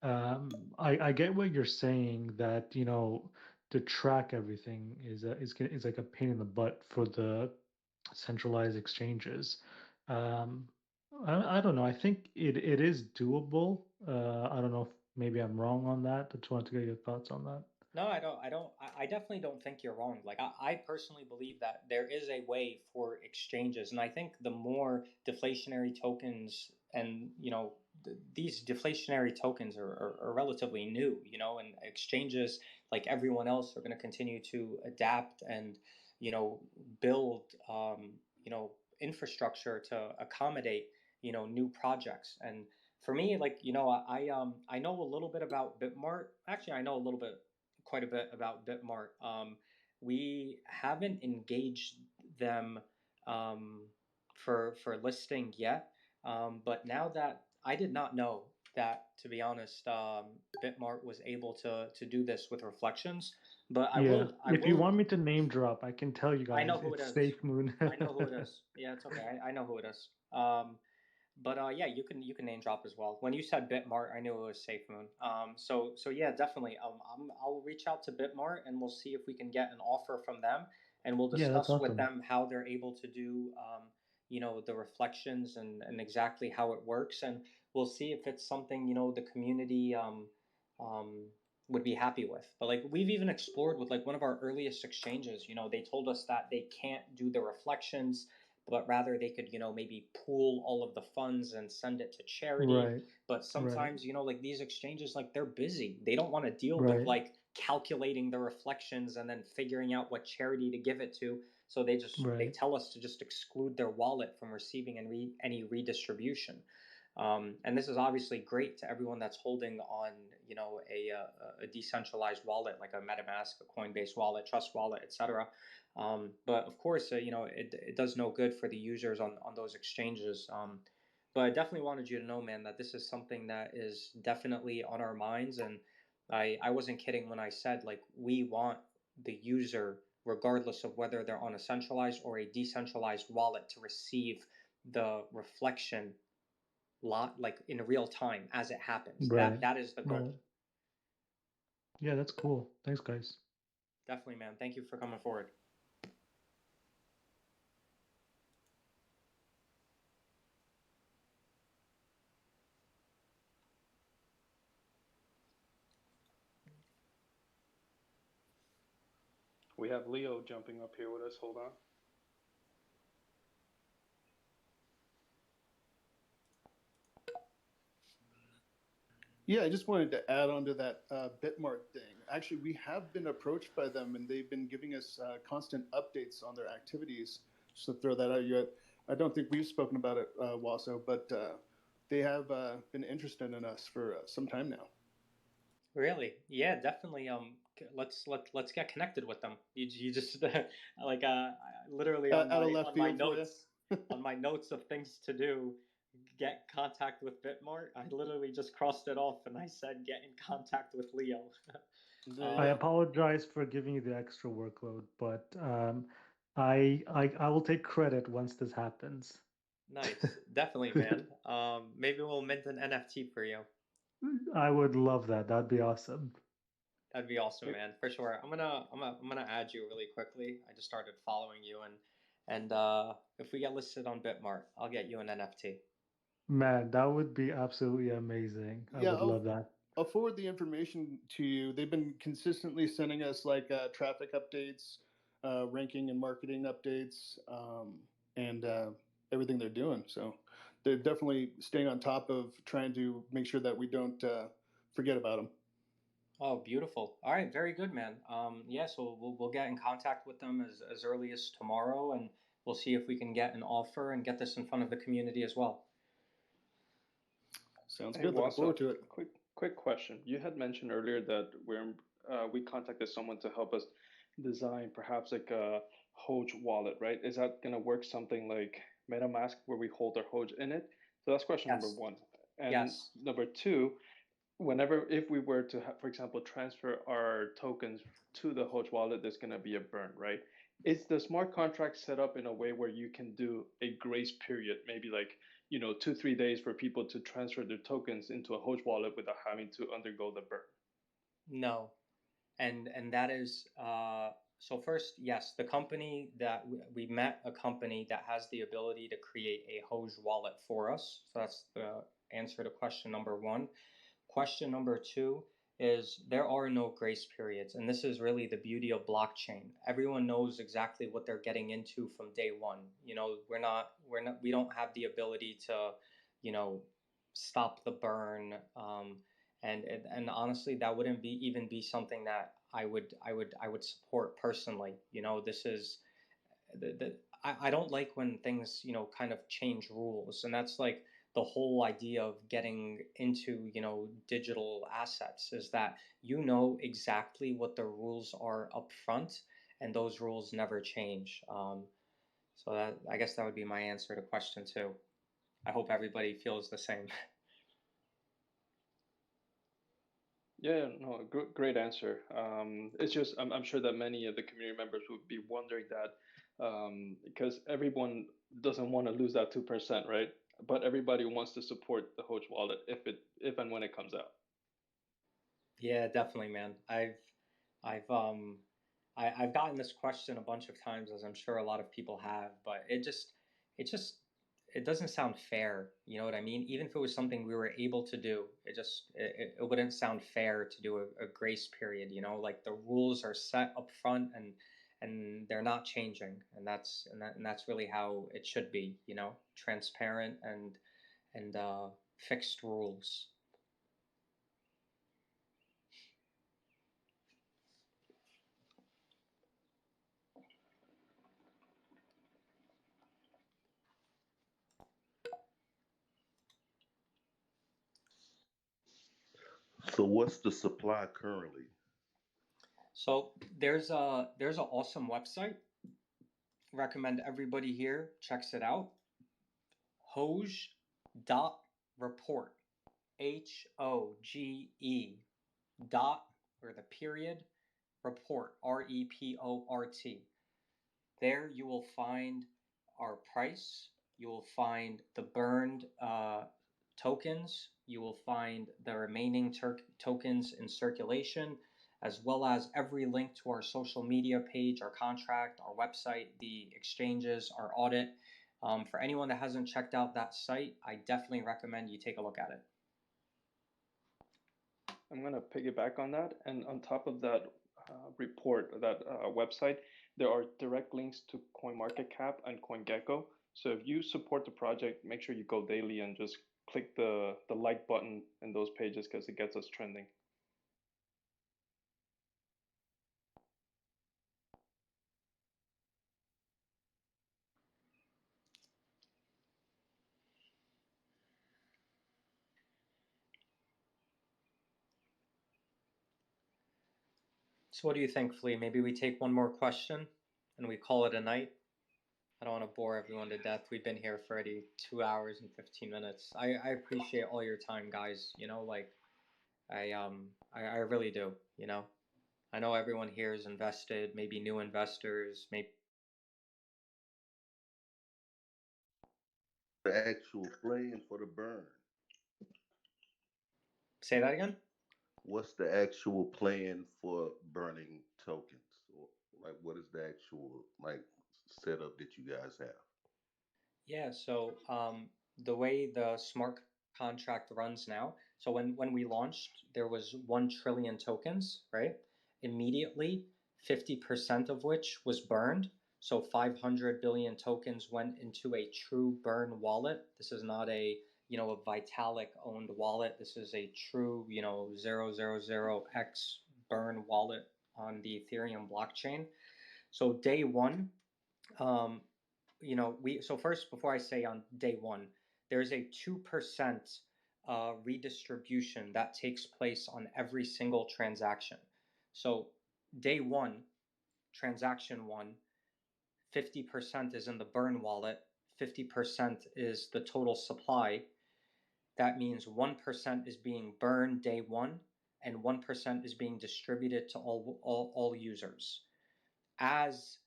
I get what you're saying, that to track everything is like a pain in the butt for the centralized exchanges. Um, I don't know. I think it is doable. I don't know if maybe I'm wrong on that. I just wanted to get your thoughts on that. No, I don't. I don't. I definitely don't think you're wrong. Like, I personally believe that there is a way for exchanges, and I think the more deflationary tokens, and these deflationary tokens are relatively new, and exchanges, like everyone else, are going to continue to adapt and build infrastructure to accommodate new projects. And for me, like, I know a little bit about Bitmart. Actually, I know a little bit, quite a bit about Bitmart. We haven't engaged them for listing yet, but now that I did not know that, to be honest, Bitmart was able to do this with reflections. But I Yeah. will I If you will want me to name drop, I can tell you I know guys who it it's is. Safe Moon. I know who it is. Yeah, it's okay. I know who it is. But yeah, you can name drop as well. When you said Bitmart, I knew it was SafeMoon. So yeah, definitely. I'll reach out to Bitmart, and we'll see if we can get an offer from them, and we'll Yeah, that's discuss with awesome. them how they're able to do the reflections, and exactly how it works, and we'll see if it's something the community um would be happy with. But like, we've even explored with like one of our earliest exchanges. They told us that they can't do the reflections, but rather they could maybe pool all of the funds and send it to charity. Right. But Right. sometimes like these exchanges, like, they're busy, they don't want to deal with Right. like calculating the reflections and then figuring out what charity to give it to. So they Right. tell us to just exclude their wallet from receiving any redistribution. And this is obviously great to everyone that's holding on a decentralized wallet, like a MetaMask, a Coinbase wallet, Trust Wallet, etc. But of course, it does no good for the users on those exchanges. But I definitely wanted you to know, man, that this is something that is definitely on our minds. And I wasn't kidding when I said, like, we want the user, regardless of whether they're on a centralized or a decentralized wallet, to receive the reflection lot, like, in real time as it happens. Right. That is the Right. goal. Yeah, that's cool. Thanks, guys. Definitely, man. Thank you for coming forward. We have Leo jumping up here with us. Hold on. Yeah, I just wanted to add on to that Bitmart thing. Actually, we have been approached by them, and they've been giving us constant updates on their activities. Just to throw that out, yet I don't think we've spoken about it, Waso, but they have been interested in us for some time now. Really? Yeah, definitely. Let's get connected with them. You just like, literally Out of left on my field for you. notes on my notes of things to do, get contact with Bitmart. I literally just crossed it off, and I said get in contact with Leo. I apologize for giving you the extra workload, but I will take credit once this happens. Nice, definitely, man. Maybe we'll mint an NFT for you. I would love that. That'd be awesome. That'd be awesome, man, for sure. I'm gonna add you really quickly. I just started following you, and if we get listed on Bitmart, I'll get you an NFT. Man, that would be absolutely amazing. I Yeah, would love that. I'll forward the information to you. They've been consistently sending us like traffic updates. ranking and marketing updates, and everything they're doing. So they're definitely staying on top of trying to make sure that we don't forget about them. Oh, beautiful. All right, very good, man. Yeah, so we'll get in contact with them as early as tomorrow, and we'll see if we can get an offer and get this in front of the community as well. Sounds Hey, good. Looking Wasa, forward to it. quick question. You had mentioned earlier that we contacted someone to help us design perhaps like a Hoj wallet, right? Is that gonna work something like MetaMask where we hold our Hoj in it? So that's question number Yes. one. And Yes. number two, if we were to, for example, transfer our tokens to the Hoj wallet, there's gonna be a burn, right? Is the smart contract set up in a way where you can do a grace period, maybe like 2-3 days for people to transfer their tokens into a Hoj wallet without having to undergo the burn? No. And that is so first, yes, the company that we met a company that has the ability to create a Hoj wallet for us. So that's the answer to question number one. Question number two is there are no grace periods, and this is really the beauty of blockchain. Everyone knows exactly what they're getting into from day one. We don't have the ability to, stop the burn. And honestly, that wouldn't even be something that I would support personally. This is I don't like when things kind of change rules, and that's like the whole idea of getting into digital assets is that exactly what the rules are up front, and those rules never change. So that, I guess, that would be my answer to question two. I hope everybody feels the same. Yeah, no, great answer. It's just I'm sure that many of the community members would be wondering that because everyone doesn't want to lose that 2%, right? But everybody wants to support the Hoj wallet if and when it comes out. Yeah, definitely, man. I've I've gotten this question a bunch of times, as I'm sure a lot of people have, but it just it doesn't sound fair. You know what I mean? Even if it was something we were able to do, it wouldn't sound fair to do a grace period. Like the rules are set up front, and they're not changing, and that's really how it should be. Transparent and fixed rules. So what's the supply currently? So there's an awesome website. Recommend everybody here checks it out. Hoj.report. HOGE dot, or the period, report, REPORT. There you will find our price. You will find the burned tokens. You will find the remaining tokens in circulation, as well as every link to our social media page, our contract, our website, the exchanges, our audit. For anyone that hasn't checked out that site, I definitely recommend you take a look at it. I'm going to piggyback on that. And on top of that report, that website, there are direct links to CoinMarketCap and CoinGecko. So if you support the project, make sure you go daily and just click the like button in those pages because it gets us trending. So what do you think, Flea? Maybe we take one more question and we call it a night. I don't want to bore everyone to death. We've been here for already 2 hours and 15 minutes. I appreciate all your time, guys. I really do. I know everyone here is invested, maybe new investors, maybe. The actual plan for the burn. Say that again? What's the actual plan for burning tokens? Or, like, what is the actual setup that you guys have? Yeah, so the way the smart contract runs now, so when we launched, there was 1 trillion tokens, right? Immediately, 50% of which was burned. So 500 billion tokens went into a true burn wallet. This is not a a Vitalik owned wallet. This is a true 000x burn wallet on the Ethereum blockchain. So day one, so first, before I say on day one, there's a 2% redistribution that takes place on every single transaction. So day one, transaction one, 50% is in the burn wallet, 50% is the total supply. That means 1% is being burned day one, and 1% is being distributed to all users. As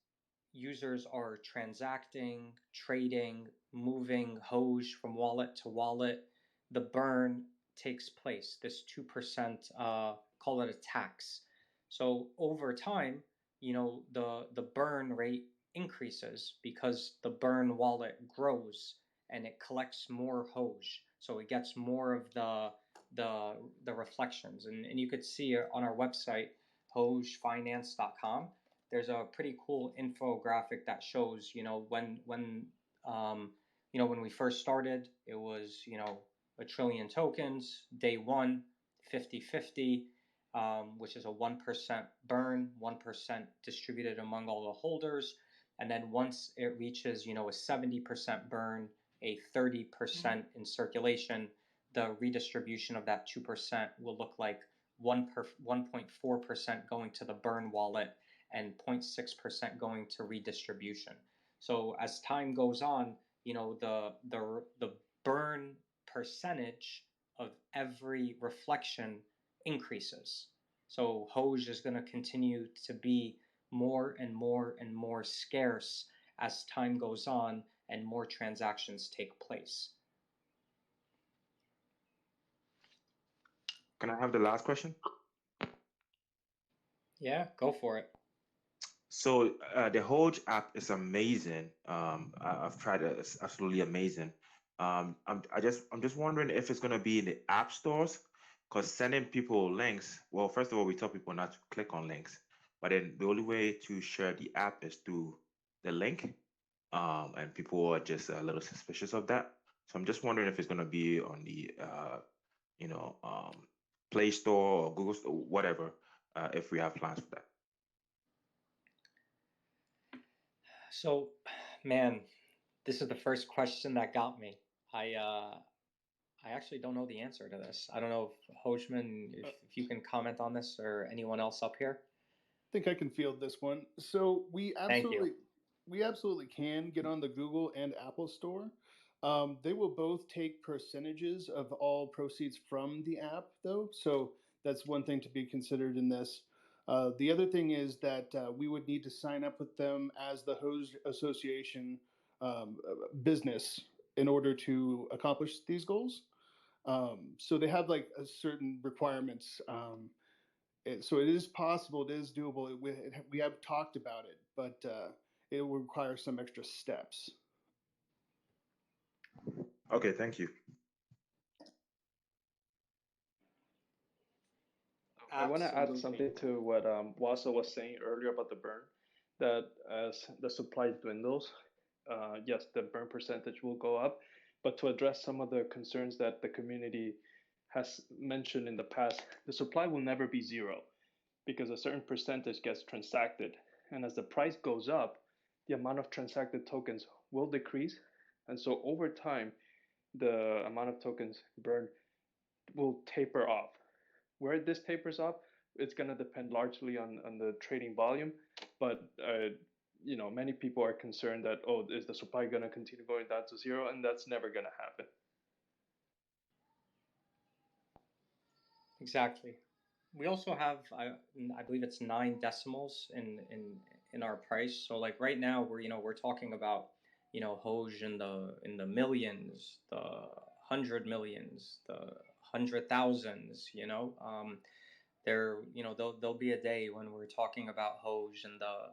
users are transacting, trading, moving Hoj from wallet to wallet, the burn takes place. This 2%, call it a tax. So over time, the burn rate increases because the burn wallet grows and it collects more Hoj. So it gets more of the reflections. And you could see on our website, hojfinance.com, there's a pretty cool infographic that shows, when we first started, it was, a trillion tokens, day one, 50-50, which is a 1% burn, 1% distributed among all the holders. And then once it reaches, a 70% burn, a 30% in circulation, the redistribution of that 2% will look like 1.4% going to the burn wallet and 0.6% going to redistribution. So as time goes on, the burn percentage of every reflection increases. So Hoj is going to continue to be more and more and more scarce as time goes on and more transactions take place. Can I have the last question? Yeah, go for it. So the Hoj app is amazing. I've tried it; it's absolutely amazing. I'm just wondering if it's gonna be in the app stores, because sending people links. Well, first of all, we tell people not to click on links, but then the only way to share the app is through the link, and people are just a little suspicious of that. So I'm just wondering if it's gonna be on the you know, Play Store or Google Store, whatever, if we have plans for that. So, man, this is the first question that got me. I actually don't know the answer to this. I don't know if Hojman, if you can comment on this, or anyone else up here. I think I can field this one. So we Thank you. absolutely can get on the Google and Apple Store. They will both take percentages of all proceeds from the app, though. So that's one thing to be considered in this. The other thing is that we would need to sign up with them as the Hoj Association business in order to accomplish these goals. So they have like a certain requirements. So it is possible, it is doable. We have talked about it, but it will require some extra steps. Okay, thank you. I want to add something to what Wasa was saying earlier about the burn. That as the supply dwindles, yes, the burn percentage will go up. But to address some of the concerns that the community has mentioned in the past, the supply will never be zero because a certain percentage gets transacted. And as the price goes up, the amount of transacted tokens will decrease. And so over time, the amount of tokens burned will taper off. Where this tapers off, it's going to depend largely on the trading volume. But many people are concerned that, is the supply going to continue going down to zero? And that's never going to happen. Exactly. We also have, I believe it's 9 decimals in our price. So like right now we're talking about Hoj in the millions, the 100 millions, the 100,000s. There'll be a day when we're talking about Hoj in the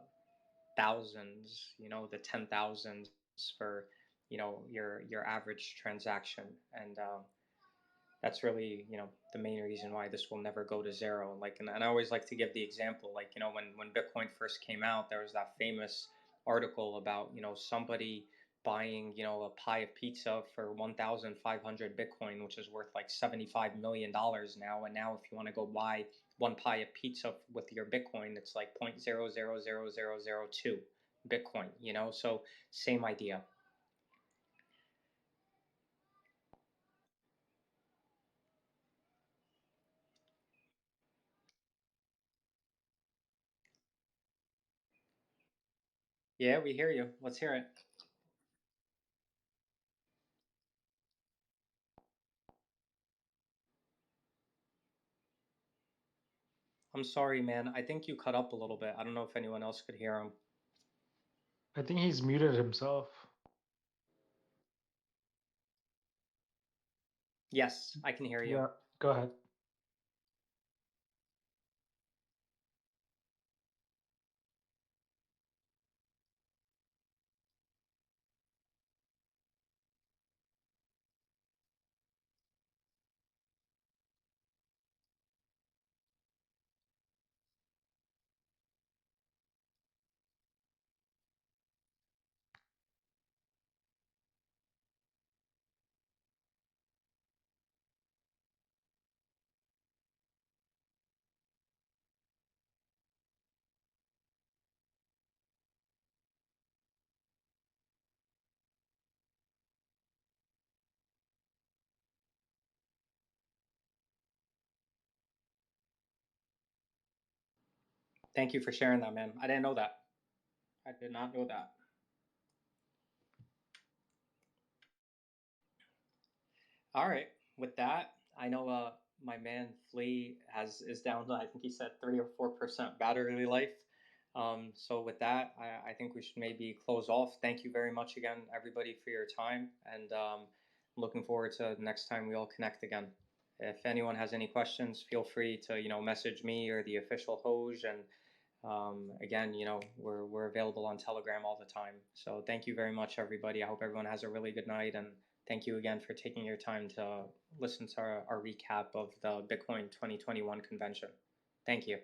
thousands, the 10,000s for your average transaction, and that's really, the main reason why this will never go to zero. Like, and I always like to give the example, like, when Bitcoin first came out, there was that famous article about, somebody buying, a pie of pizza for 1,500 Bitcoin, which is worth like $75 million now. And now if you want to go buy one pie of pizza with your Bitcoin, it's like 0.000002 Bitcoin, so same idea. Yeah, we hear you. Let's hear it. I'm sorry, man. I think you cut up a little bit. I don't know if anyone else could hear him. I think he's muted himself. Yes, I can hear you. Yeah, go ahead. Thank you for sharing that, man. I didn't know that. I did not know that. All right. With that, I know my man Flea is down to, I think he said 3 or 4% battery life. So with that, I think we should maybe close off. Thank you very much again, everybody, for your time, and looking forward to the next time we all connect again. If anyone has any questions, feel free to message me or the official Hoj. And again, we're available on Telegram all the time. So thank you very much, everybody. I hope everyone has a really good night, and thank you again for taking your time to listen to our recap of the Bitcoin 2021 convention. Thank you.